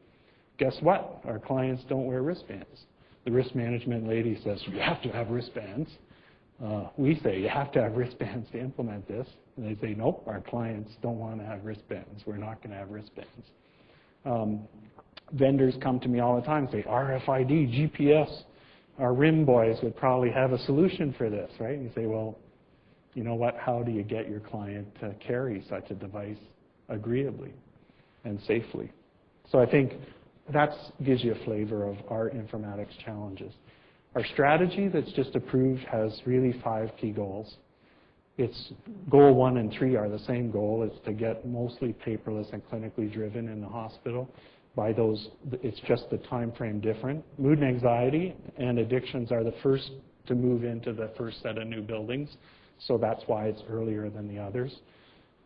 Guess what? Our clients don't wear wristbands. The risk management lady says, you have to have wristbands. We say, you have to have wristbands to implement this. And they say, nope, our clients don't want to have wristbands. We're not going to have wristbands. Vendors come to me all the time and say, RFID, GPS, our RIM boys would probably have a solution for this, right? And you say, well, you know what, how do you get your client to carry such a device agreeably and safely? So I think that gives you a flavor of our informatics challenges. Our strategy that's just approved has really 5 key goals. It's goal 1 and 3 are the same goal. It's to get mostly paperless and clinically driven in the hospital. By those, it's just the time frame different. Mood and anxiety and addictions are the first to move into the first set of new buildings, so that's why it's earlier than the others.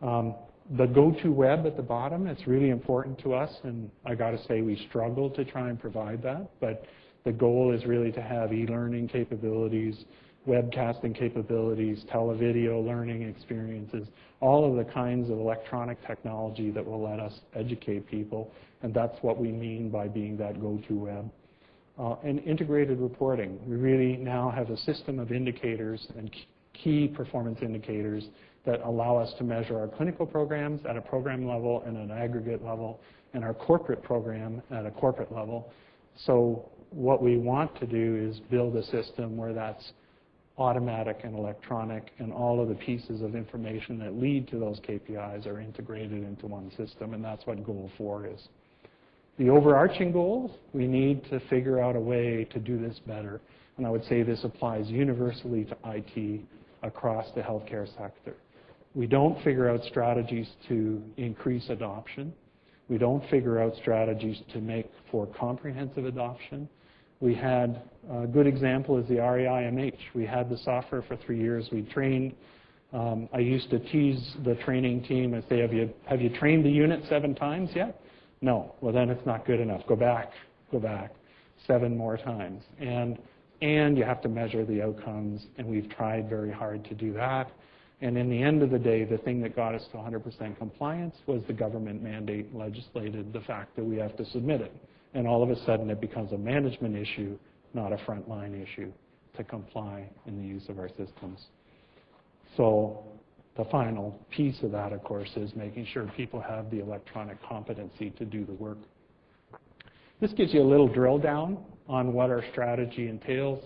The go-to web at the bottom, it's really important to us, and I got to say we struggle to try and provide that, but the goal is really to have e-learning capabilities, webcasting capabilities, televideo learning experiences, all of the kinds of electronic technology that will let us educate people, and that's what we mean by being that go-to web. And integrated reporting. We really now have a system of indicators and key performance indicators that allow us to measure our clinical programs at a program level and an aggregate level, and our corporate program at a corporate level. So what we want to do is build a system where that's automatic and electronic, and all of the pieces of information that lead to those KPIs are integrated into one system, and that's what goal 4 is. The overarching goals, we need to figure out a way to do this better, and I would say this applies universally to IT across the healthcare sector. We don't figure out strategies to increase adoption. We don't figure out strategies to make for comprehensive adoption. We had a good example is the REIMH. We had the software for 3 years. We trained. I used to tease the training team and say, have you trained the unit 7 times yet? No. Well, then it's not good enough. Go back 7 more times. And you have to measure the outcomes, and we've tried very hard to do that. And in the end of the day, the thing that got us to 100% compliance was the government mandate legislated the fact that we have to submit it. And all of a sudden it becomes a management issue, not a frontline issue, to comply in the use of our systems. So the final piece of that, of course, is making sure people have the electronic competency to do the work. This gives you a little drill down on what our strategy entails,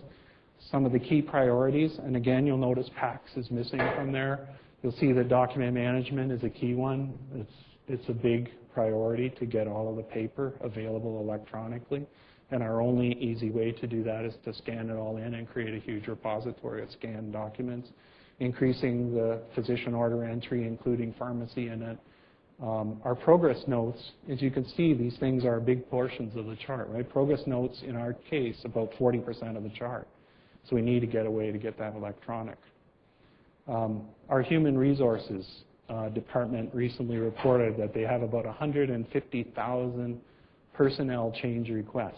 some of the key priorities, and again, you'll notice PACS is missing from there. You'll see that document management is a key one. It's a big priority to get all of the paper available electronically, and our only easy way to do that is to scan it all in and create a huge repository of scanned documents, increasing the physician order entry, including pharmacy in it. Our progress notes, as you can see, these things are big portions of the chart, right? Progress notes, in our case, about 40% of the chart. So we need to get a way to get that electronic. Our human resources department recently reported that they have about 150,000 personnel change requests.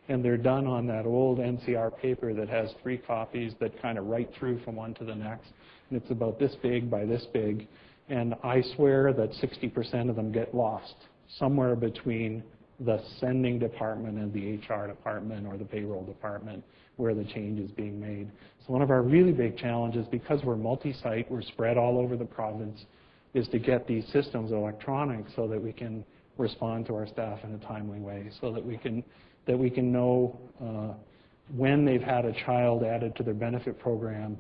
And they're done on that old NCR paper that has 3 copies that kind of write through from one to the next. And it's about this big by this big. And I swear that 60% of them get lost somewhere between the sending department and the HR department or the payroll department where the change is being made. So one of our really big challenges, because we're multi-site, we're spread all over the province, is to get these systems electronic so that we can respond to our staff in a timely way, so that we can know when they've had a child added to their benefit program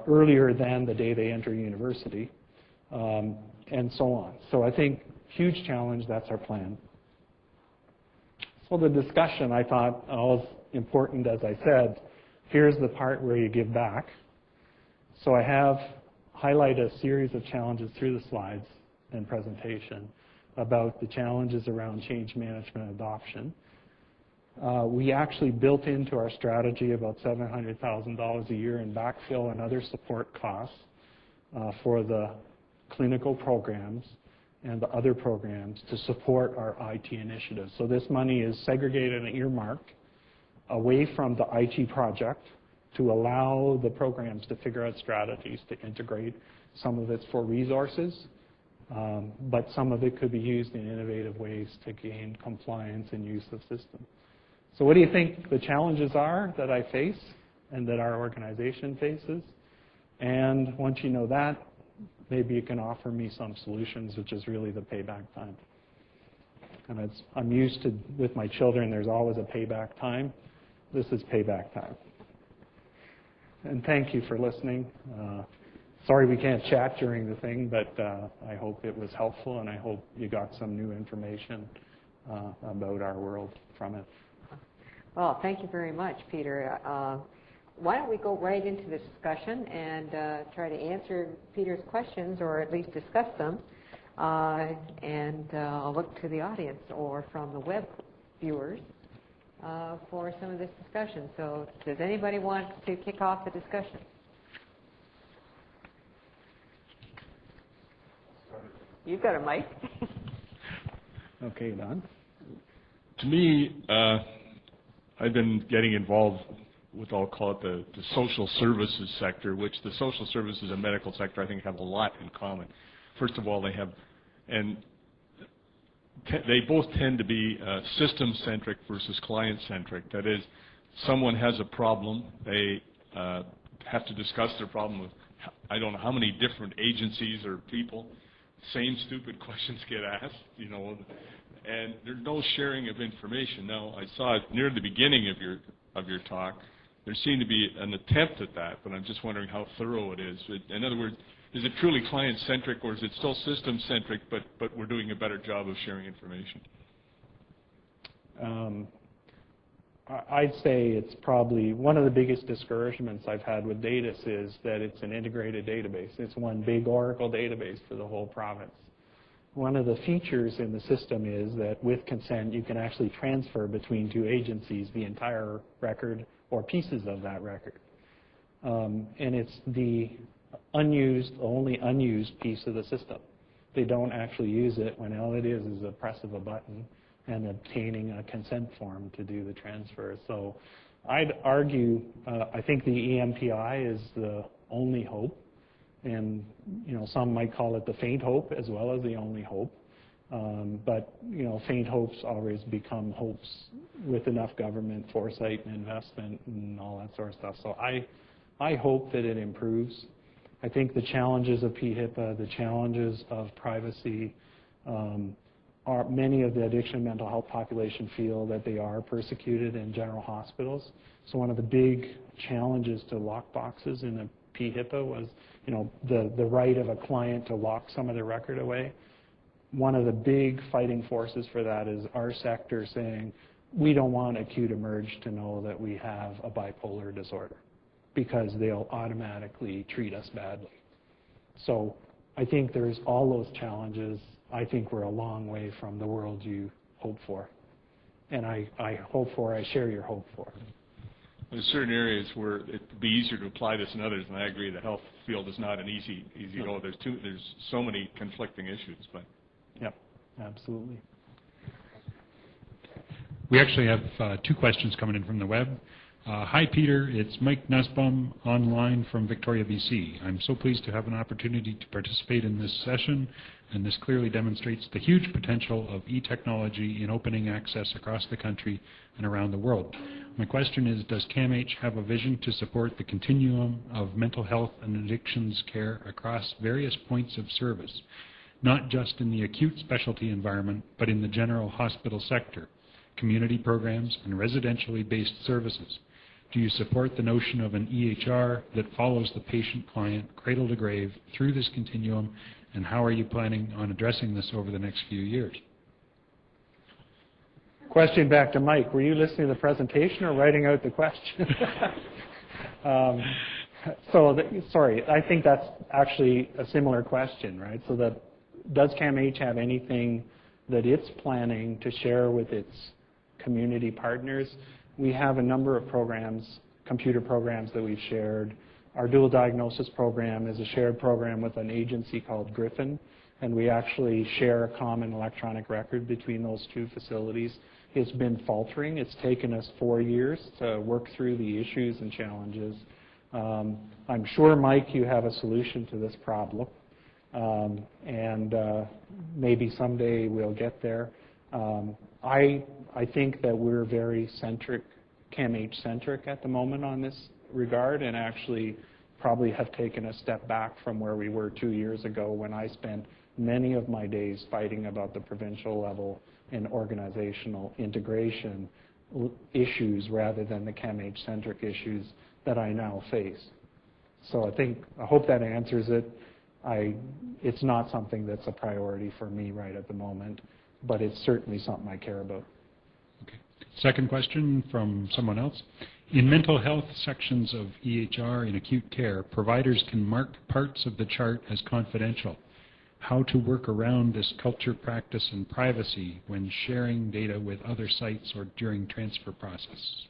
earlier than the day they enter university, and so on. So I think huge challenge, that's our plan. So the discussion, I thought, was important, as I said. Here's the part where you give back. So I have highlighted a series of challenges through the slides and presentation about the challenges around change management adoption. We actually built into our strategy about $700,000 a year in backfill and other support costs for the clinical programs and the other programs to support our IT initiatives. So this money is segregated and earmarked away from the IT project to allow the programs to figure out strategies to integrate. Some of it's for resources, but some of it could be used in innovative ways to gain compliance and use of systems. So what do you think the challenges are that I face and that our organization faces? And once you know that, maybe you can offer me some solutions, which is really the payback time. And I'm used to, with my children, there's always a payback time. This is payback time. And thank you for listening. Sorry we can't chat during the thing, but I hope it was helpful, and I hope you got some new information about our world from it. Well, thank you very much, Peter. Why don't we go right into the discussion and try to answer Peter's questions, or at least discuss them, and I'll look to the audience or from the web viewers for some of this discussion. So does anybody want to kick off the discussion? You've got a mic. Okay, Don. To me, I've been getting involved with, I'll call it the social services sector, which the social services and medical sector I think have a lot in common. First of all, they have, and they both tend to be system-centric versus client-centric. That is, someone has a problem, they have to discuss their problem with, I don't know how many different agencies or people. Same stupid questions get asked, you know, and there's no sharing of information. Now, I saw it near the beginning of your talk. There seemed to be an attempt at that, but I'm just wondering how thorough it is. In other words, is it truly client-centric, or is it still system-centric, but we're doing a better job of sharing information? I'd say it's probably one of the biggest discouragements I've had with DATIS is that it's an integrated database. It's one big Oracle database for the whole province. one of the features in the system is that with consent, you can actually transfer between two agencies the entire record or pieces of that record. And it's the only unused piece of the system. They don't actually use it when all it is a press of a button and obtaining a consent form to do the transfer. So I'd argue, I think the EMPI is the only hope. And some might call it the faint hope as well as the only hope. But faint hopes always become hopes with enough government foresight and investment and all that sort of stuff. So I hope that it improves. I think the challenges of PHIPA, the challenges of privacy, many of the addiction and mental health population feel that they are persecuted in general hospitals. So one of the big challenges to lock boxes in the PHIPA was, the right of a client to lock some of their record away. One of the big fighting forces for that is our sector saying, we don't want acute emerge to know that we have a bipolar disorder because they'll automatically treat us badly. So I think there's all those challenges. I think we're a long way from the world you hope for. And I share your hope for. There's certain areas where it'd be easier to apply this than others, and I agree the health field is not an easy go. There's so many conflicting issues, but. Yep, absolutely. We actually have two questions coming in from the web. Hi, Peter. It's Mike Nussbaum online from Victoria, BC. I'm so pleased to have an opportunity to participate in this session, and this clearly demonstrates the huge potential of e-technology in opening access across the country and around the world. My question is, does CAMH have a vision to support the continuum of mental health and addictions care across various points of service, not just in the acute specialty environment, but in the general hospital sector, community programs, and residentially based services? Do you support the notion of an EHR that follows the patient-client cradle to grave through this continuum, and how are you planning on addressing this over the next few years? Question back to Mike. Were you listening to the presentation or writing out the question? Sorry, I think that's actually a similar question, right? So does CAMH have anything that it's planning to share with its community partners? We have a number of programs, computer programs that we've shared. Our dual diagnosis program is a shared program with an agency called Griffin, and we actually share a common electronic record between those two facilities. It's been faltering. It's taken us 4 years to work through the issues and challenges. I'm sure, Mike, you have a solution to this problem, and maybe someday we'll get there. I think that we're very CAMH-centric at the moment on this regard, and actually probably have taken a step back from where we were 2 years ago when I spent many of my days fighting about the provincial level and organizational integration issues rather than the CAMH-centric issues that I now face. So I hope that answers it. It's not something that's a priority for me right at the moment, but it's certainly something I care about. Okay. Second question from someone else. In mental health sections of EHR in acute care, providers can mark parts of the chart as confidential. How to work around this culture, practice, and privacy when sharing data with other sites or during transfer process?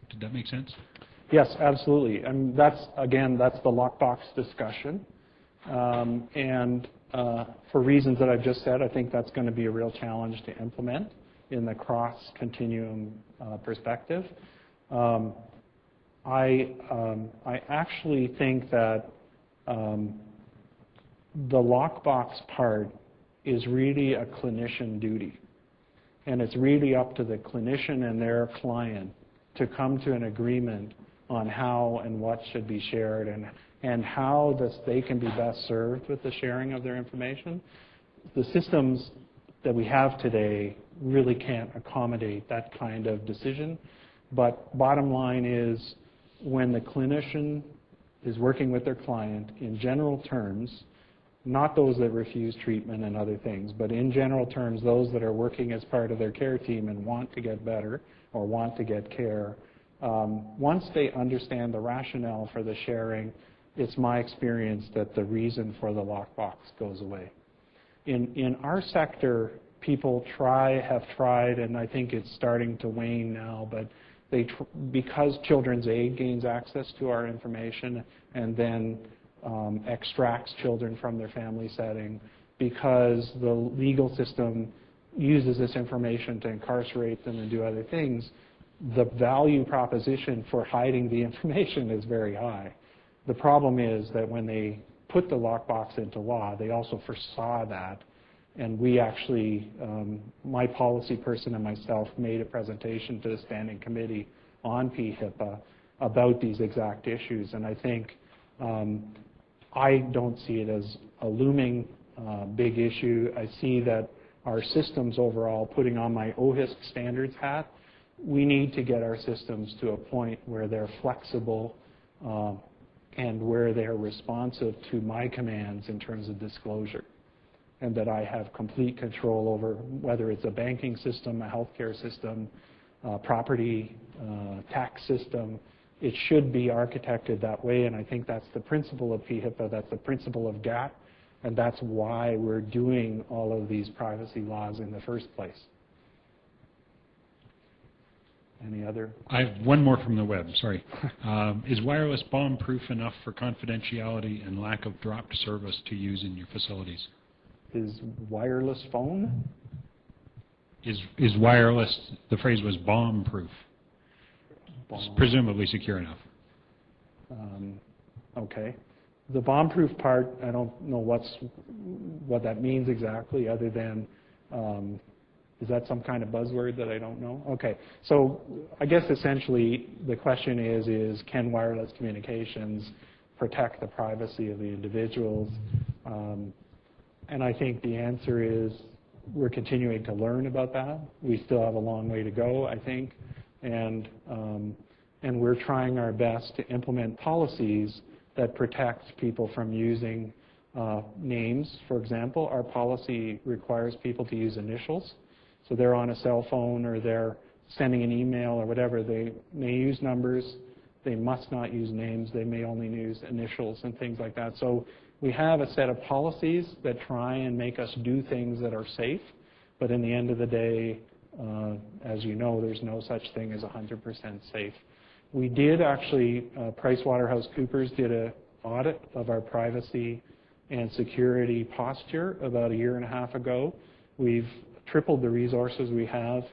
Did that make sense? Yes, absolutely. And that's the lockbox discussion. For reasons that I've just said, I think that's going to be a real challenge to implement in the cross-continuum perspective. I actually think that the lockbox part is really a clinician duty. And it's really up to the clinician and their client to come to an agreement on how and what should be shared and how they can be best served with the sharing of their information. The systems that we have today really can't accommodate that kind of decision. But bottom line is, when the clinician is working with their client, in general terms, not those that refuse treatment and other things, but in general terms, those that are working as part of their care team and want to get better or want to get care, once they understand the rationale for the sharing, it's my experience that the reason for the lockbox goes away. In our sector, people have tried, and I think it's starting to wane now, but because Children's Aid gains access to our information and then extracts children from their family setting, because the legal system uses this information to incarcerate them and do other things, the value proposition for hiding the information is very high. The problem is that when they put the lockbox into law, they also foresaw that. And we actually, my policy person and myself made a presentation to the Standing Committee on PHIPAA about these exact issues. And I think I don't see it as a looming big issue. I see that our systems overall, putting on my OHISC standards hat, we need to get our systems to a point where they're flexible and where they're responsive to my commands in terms of disclosure, and that I have complete control over whether it's a banking system, a healthcare system, property tax system. It should be architected that way, and I think that's the principle of PHIPAA, that's the principle of GATT, and that's why we're doing all of these privacy laws in the first place. Any other? I have one more from the web, sorry. Is wireless bomb-proof enough for confidentiality and lack of dropped service to use in your facilities? Is wireless phone? Is wireless, the phrase was bomb-proof. It's presumably secure enough. Okay. The bomb-proof part, I don't know what that means exactly, other than, is that some kind of buzzword that I don't know? Okay. So I guess essentially the question is can wireless communications protect the privacy of the individuals? And I think the answer is we're continuing to learn about that. We still have a long way to go, I think. And we're trying our best to implement policies that protect people from using names. For example, our policy requires people to use initials. So they're on a cell phone or they're sending an email or whatever. They may use numbers. They must not use names. They may only use initials and things like that. So we have a set of policies that try and make us do things that are safe. But in the end of the day, as you know, there's no such thing as 100% safe. We did actually, PricewaterhouseCoopers did an audit of our privacy and security posture about 1.5 years ago. We've tripled the resources we have,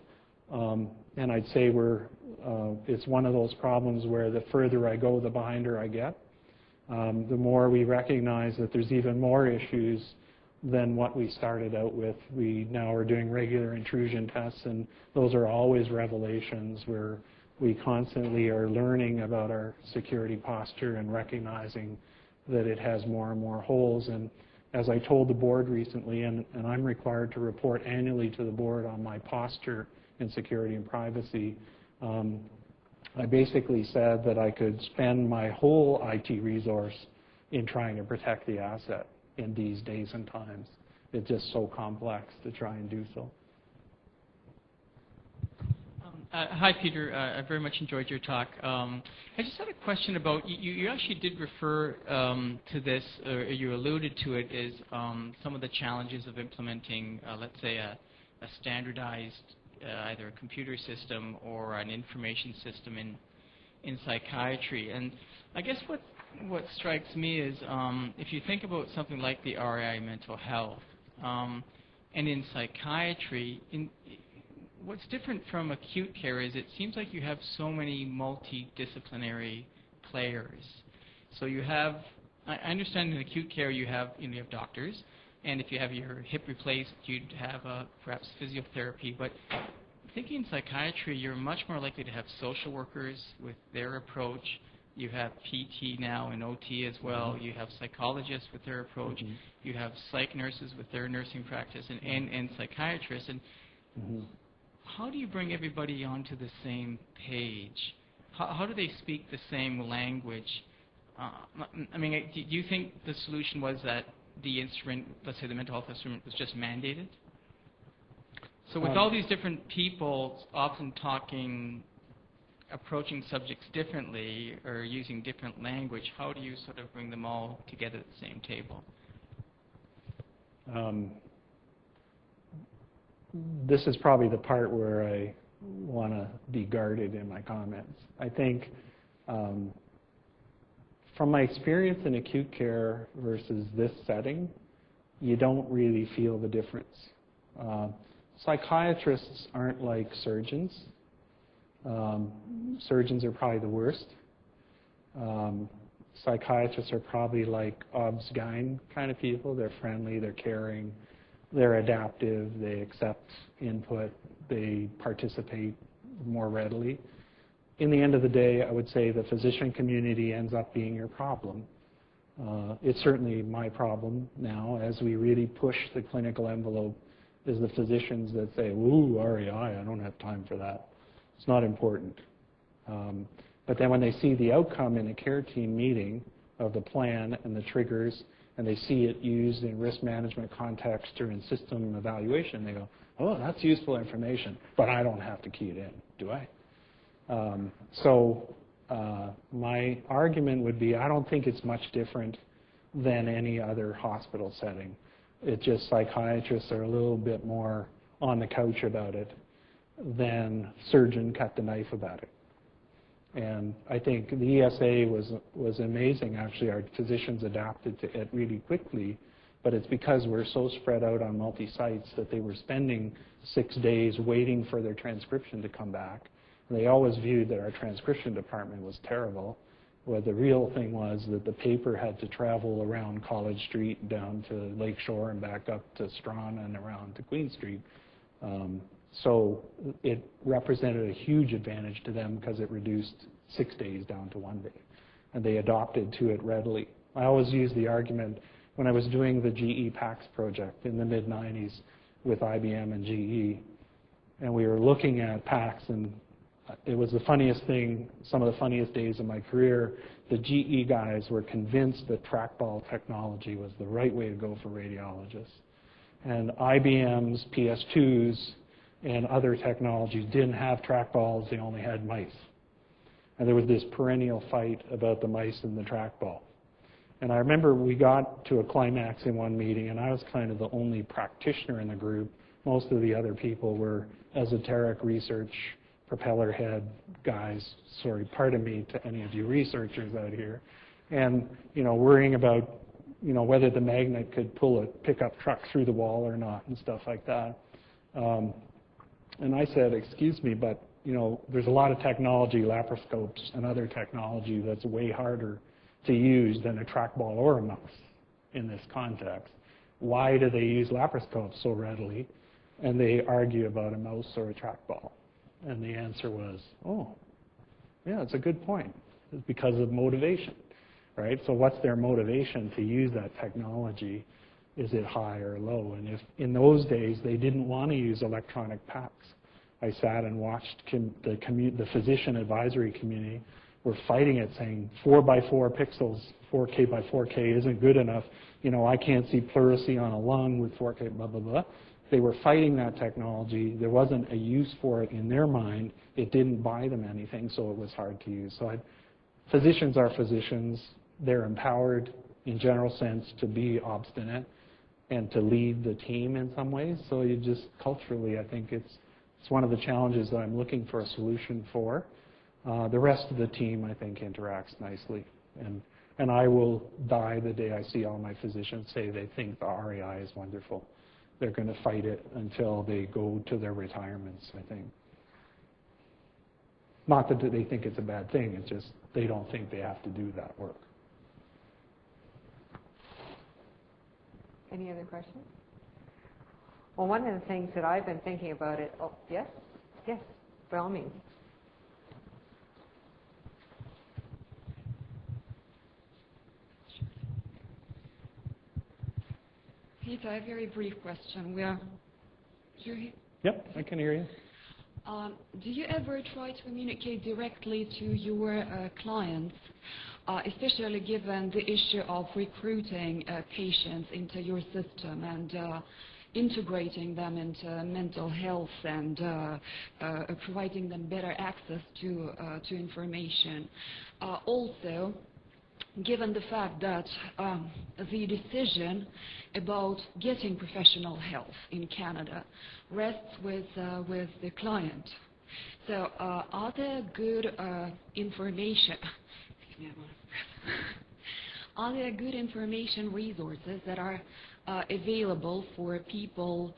and I'd say it's one of those problems where the further I go, the behinder I get. The more we recognize that there's even more issues than what we started out with. We now are doing regular intrusion tests, and those are always revelations where we constantly are learning about our security posture and recognizing that it has more and more holes. And as I told the board recently, and I'm required to report annually to the board on my posture in security and privacy, I basically said that I could spend my whole IT resource in trying to protect the asset in these days and times. It's just so complex to try and do so. Hi, Peter. I very much enjoyed your talk. I just had a question about, you actually did refer to this, or you alluded to it, is some of the challenges of implementing, let's say, a standardized either a computer system or an information system in psychiatry. And I guess what strikes me is if you think about something like the RI mental health, and in psychiatry, what's different from acute care is it seems like you have so many multidisciplinary players. So you have, I understand in acute care you have doctors, and if you have your hip replaced, you'd have perhaps physiotherapy. But thinking in psychiatry, you're much more likely to have social workers with their approach. You have PT now and OT as well. You have psychologists with their approach. You have psych nurses with their nursing practice, and psychiatrists. And how do you bring everybody onto the same page? How do they speak the same language? I mean, do you think the solution was that the instrument, let's say the mental health instrument, was just mandated? So with all these different people often approaching subjects differently or using different language, how do you sort of bring them all together at the same table? this is probably the part where I want to be guarded in my comments. I think from my experience in acute care versus this setting, you don't really feel the difference. Psychiatrists aren't like surgeons. Surgeons are probably the worst. Psychiatrists are probably like obs-gyn kind of people. They're friendly, they're caring, they're adaptive, they accept input, they participate more readily. In the end of the day, I would say the physician community ends up being your problem. It's certainly my problem now as we really push the clinical envelope is the physicians that say, ooh, REI, I don't have time for that. It's not important. But then when they see the outcome in a care team meeting of the plan and the triggers, and they see it used in risk management context or in system evaluation, they go, oh, that's useful information, but I don't have to key it in, do I? My argument would be I don't think it's much different than any other hospital setting. It's just psychiatrists are a little bit more on the couch about it than surgeon cut the knife about it. And I think the ESA was amazing, actually. Our physicians adapted to it really quickly, but it's because we're so spread out on multi-sites that they were spending 6 days waiting for their transcription to come back. And they always viewed that our transcription department was terrible. Well, the real thing was that the paper had to travel around College Street down to Lakeshore and back up to Strawn and around to Queen Street. So it represented a huge advantage to them because it reduced 6 days down to 1 day. And they adopted to it readily. I always use the argument when I was doing the GE PACS project in the mid-90s with IBM and GE, and we were looking at PACS, and it was the funniest thing, some of the funniest days of my career. The GE guys were convinced that trackball technology was the right way to go for radiologists. And IBM's PS2s and other technologies didn't have trackballs, they only had mice. And there was this perennial fight about the mice and the trackball. And I remember we got to a climax in one meeting, and I was kind of the only practitioner in the group. Most of the other people were esoteric research, propeller head guys. Sorry, pardon me to any of you researchers out here. And, worrying about, whether the magnet could pull a pickup truck through the wall or not and stuff like that. And I said, excuse me, but, there's a lot of technology, laparoscopes and other technology that's way harder to use than a trackball or a mouse in this context. Why do they use laparoscopes so readily? And they argue about a mouse or a trackball. And the answer was, oh, yeah, it's a good point. It's because of motivation, right? So what's their motivation to use that technology? Is it high or low? And if in those days they didn't want to use electronic packs, I sat and watched the physician advisory community were fighting it, saying 4 by 4 pixels, 4K by 4K isn't good enough. I can't see pleurisy on a lung with 4K, blah, blah, blah. They were fighting that technology. There wasn't a use for it in their mind. It didn't buy them anything, so it was hard to use. So physicians are physicians. They're empowered in general sense to be obstinate and to lead the team in some ways. So you just culturally, I think it's one of the challenges that I'm looking for a solution for. The rest of the team, I think, interacts nicely. And I will die the day I see all my physicians say they think the REI is wonderful. They're going to fight it until they go to their retirements, I think. Not that they think it's a bad thing, it's just they don't think they have to do that work. Any other questions? Well, one of the things that I've been thinking about it, oh, yes, by all means. Peter, I have a very brief question. Yep, I can hear you. Do you ever try to communicate directly to your clients, especially given the issue of recruiting patients into your system and integrating them into mental health and providing them better access to information? Also, given the fact that the decision about getting professional help in Canada rests with the client. So are there good information? Excuse me, are there good information resources that are available for people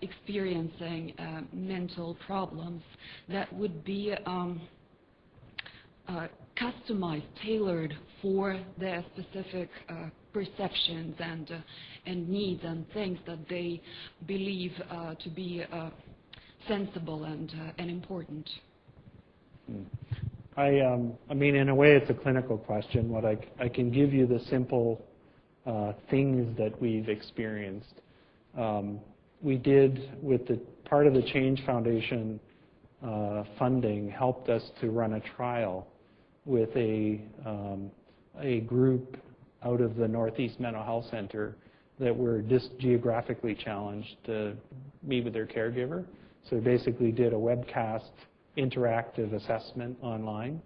experiencing mental problems that would be customized, tailored for their specific perceptions and needs and things that they believe to be sensible and important? I mean, in a way, it's a clinical question. What I can give you the simple things that we've experienced. We did, with the part of the Change Foundation funding, helped us to run a trial with a group out of the Northeast Mental Health Center that were geographically challenged to meet with their caregiver. So we basically did a webcast interactive assessment online,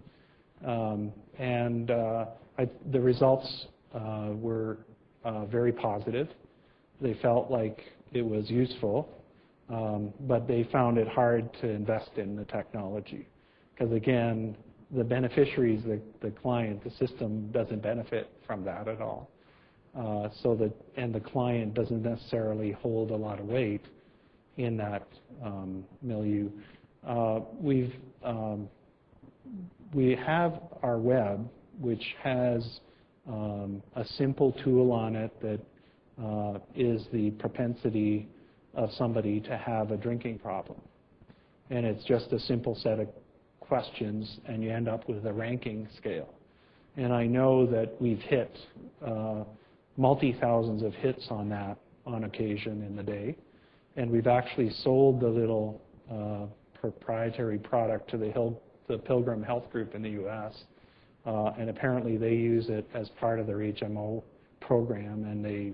and the results were very positive. They felt like it was useful, but they found it hard to invest in the technology because, again, the beneficiaries, the client, the system doesn't benefit from that at all. And the client doesn't necessarily hold a lot of weight in that milieu. We have our web, which has a simple tool on it that is the propensity of somebody to have a drinking problem. And it's just a simple set of questions, and you end up with a ranking scale. And I know that we've hit multi-thousands of hits on that on occasion in the day. And we've actually sold the little proprietary product to the Pilgrim Health Group in the U.S. And apparently they use it as part of their HMO program, and they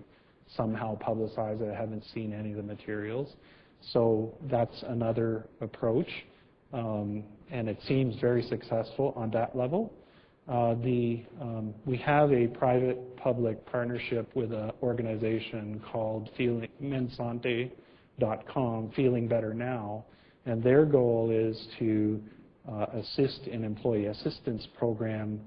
somehow publicize it. I haven't seen any of the materials. So that's another approach, and it seems very successful on that level. We have a private-public partnership with an organization called Mensante.com, Feeling Better Now, and their goal is to assist an employee assistance program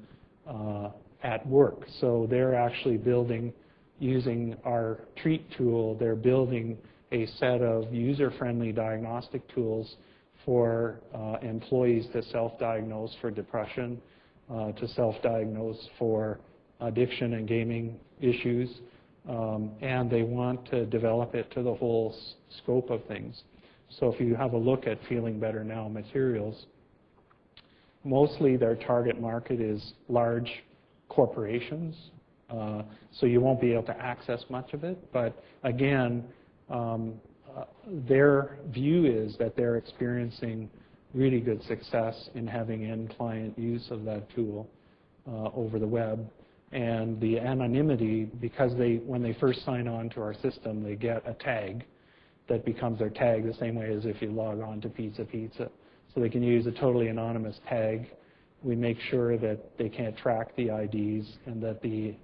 at work. So they're actually building, using our TREAT tool, they're building a set of user-friendly diagnostic tools for employees to self-diagnose for depression, to self-diagnose for addiction and gaming issues, and they want to develop it to the whole scope of things. So if you have a look at Feeling Better Now materials, mostly their target market is large corporations, so you won't be able to access much of it. But again, their view is that they're experiencing really good success in having end-client use of that tool over the web. And the anonymity, because when they first sign on to our system, they get a tag that becomes their tag, the same way as if you log on to Pizza. So they can use a totally anonymous tag. We make sure that they can't track the IDs and that the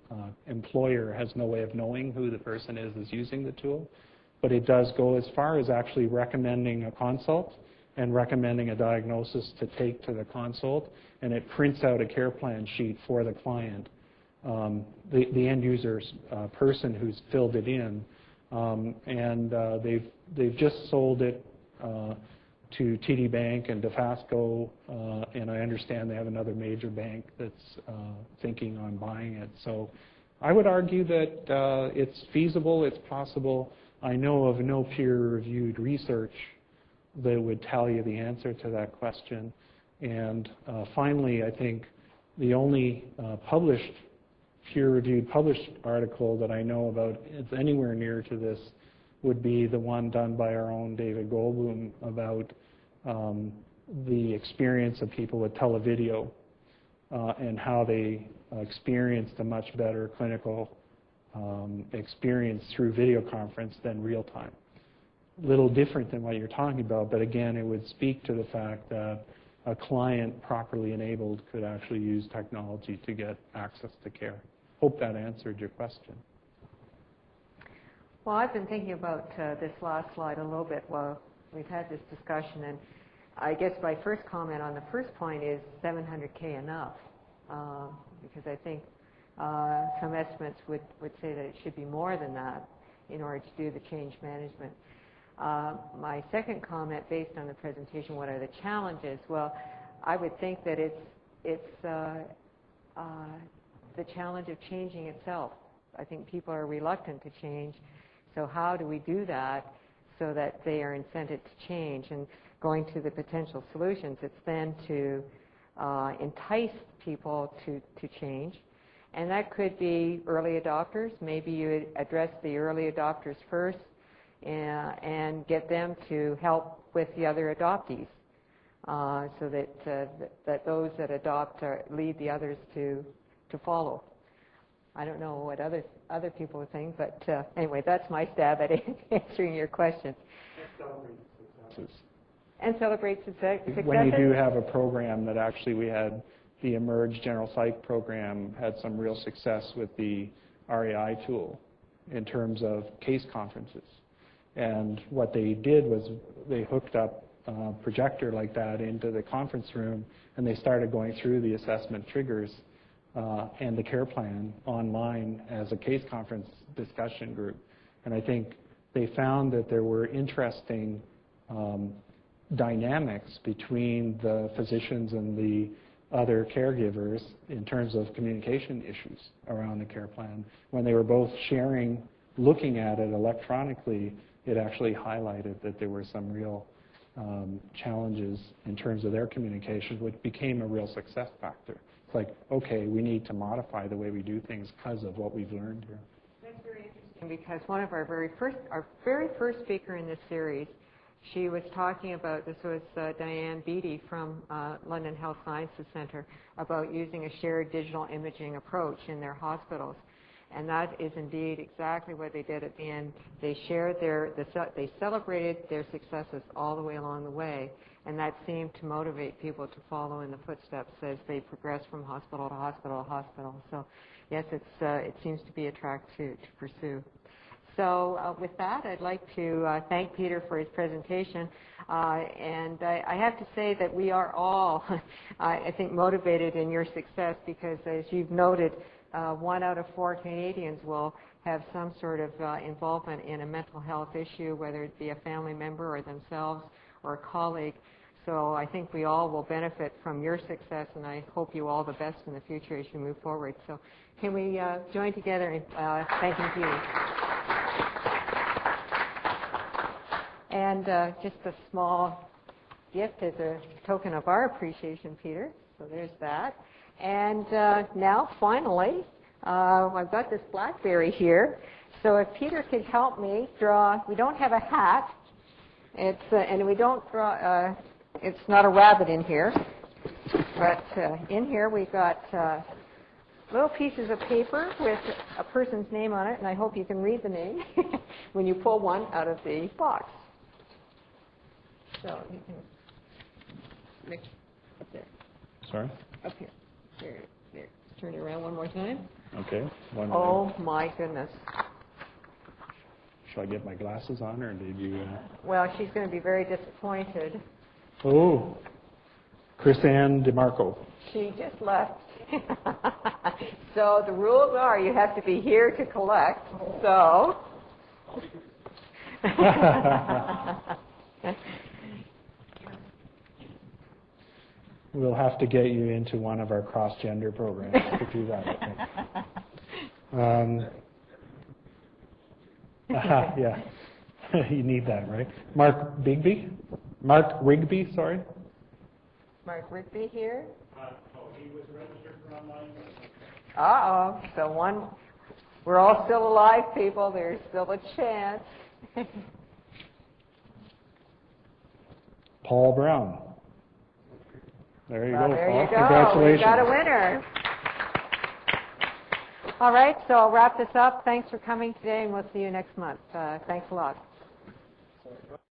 employer has no way of knowing who the person is that's using the tool. But it does go as far as actually recommending a consult and recommending a diagnosis to take to the consult, and it prints out a care plan sheet for the client, the end user's person who's filled it in, and they've just sold it to TD Bank and DeFasco, and I understand they have another major bank that's thinking on buying it. So I would argue that it's feasible, it's possible. I know of no peer-reviewed research that would tell you the answer to that question. And finally, I think the only peer-reviewed published article that I know about that's anywhere near to this would be the one done by our own David Goldblum about the experience of people with televideo and how they experienced a much better clinical experience through video conference than real time. A little different than what you're talking about, but again, it would speak to the fact that a client properly enabled could actually use technology to get access to care. Hope that answered your question. Well, I've been thinking about this last slide a little bit while we've had this discussion, and I guess my first comment on the first point is $700K enough, because I think some estimates would say that it should be more than that in order to do the change management. My second comment, based on the presentation, what are the challenges? Well, I would think that it's the challenge of changing itself. I think people are reluctant to change. So how do we do that so that they are incented to change? And going to the potential solutions, it's then to entice people to change. And that could be early adopters. Maybe you address the early adopters first and get them to help with the other adoptees, so that those that adopt lead the others to follow. I don't know what other people would think, but anyway, that's my stab at answering your question. And celebrate successes. When you do have a program that actually we had, the Emerge General Psych program had some real success with the RAI tool in terms of case conferences. And what they did was they hooked up a projector like that into the conference room, and they started going through the assessment triggers and the care plan online as a case conference discussion group. And I think they found that there were interesting dynamics between the physicians and the other caregivers in terms of communication issues around the care plan. When they were both sharing, looking at it electronically, it actually highlighted that there were some real challenges in terms of their communication, which became a real success factor. It's like, okay, we need to modify the way we do things because of what we've learned here. That's very interesting, because one of our very first speaker in this series, she was talking about, this was Diane Beattie from London Health Sciences Centre, about using a shared digital imaging approach in their hospitals. And that is indeed exactly what they did at the end. They shared they celebrated their successes all the way along the way, and that seemed to motivate people to follow in the footsteps as they progress from hospital to hospital to hospital. So yes, it seems to be a track to pursue. So with that, I'd like to thank Peter for his presentation. And I have to say that we are all, I think, motivated in your success, because as you've noted, 1 out of 4 Canadians will have some sort of involvement in a mental health issue, whether it be a family member or themselves or a colleague. So I think we all will benefit from your success, and I hope you all the best in the future as you move forward. So can we join together in thanking Peter? And just a small gift as a token of our appreciation, Peter. So there's that. And now, finally, I've got this BlackBerry here. So if Peter could help me draw, we don't have a hat. It's and we don't draw. It's not a rabbit in here, but in here we've got little pieces of paper with a person's name on it, and I hope you can read the name when you pull one out of the box. So you can mix up there. Sorry? Up here. There. Turn it around one more time. Okay. Oh, my goodness. Shall I get my glasses on, or did you... Well, she's going to be very disappointed. Oh, Chris Ann DeMarco. She just left. So the rules are you have to be here to collect. So... We'll have to get you into one of our cross-gender programs to do that, I think. Yeah, you need that, right? Mark Rigby, sorry. Mark Rigby here. He was registered for online. Uh-oh. So we're all still alive, people. There's still a chance. Paul Brown. There you go, There Paul. you go. Congratulations. We've got a winner. All right, so I'll wrap this up. Thanks for coming today, and we'll see you next month. Thanks a lot.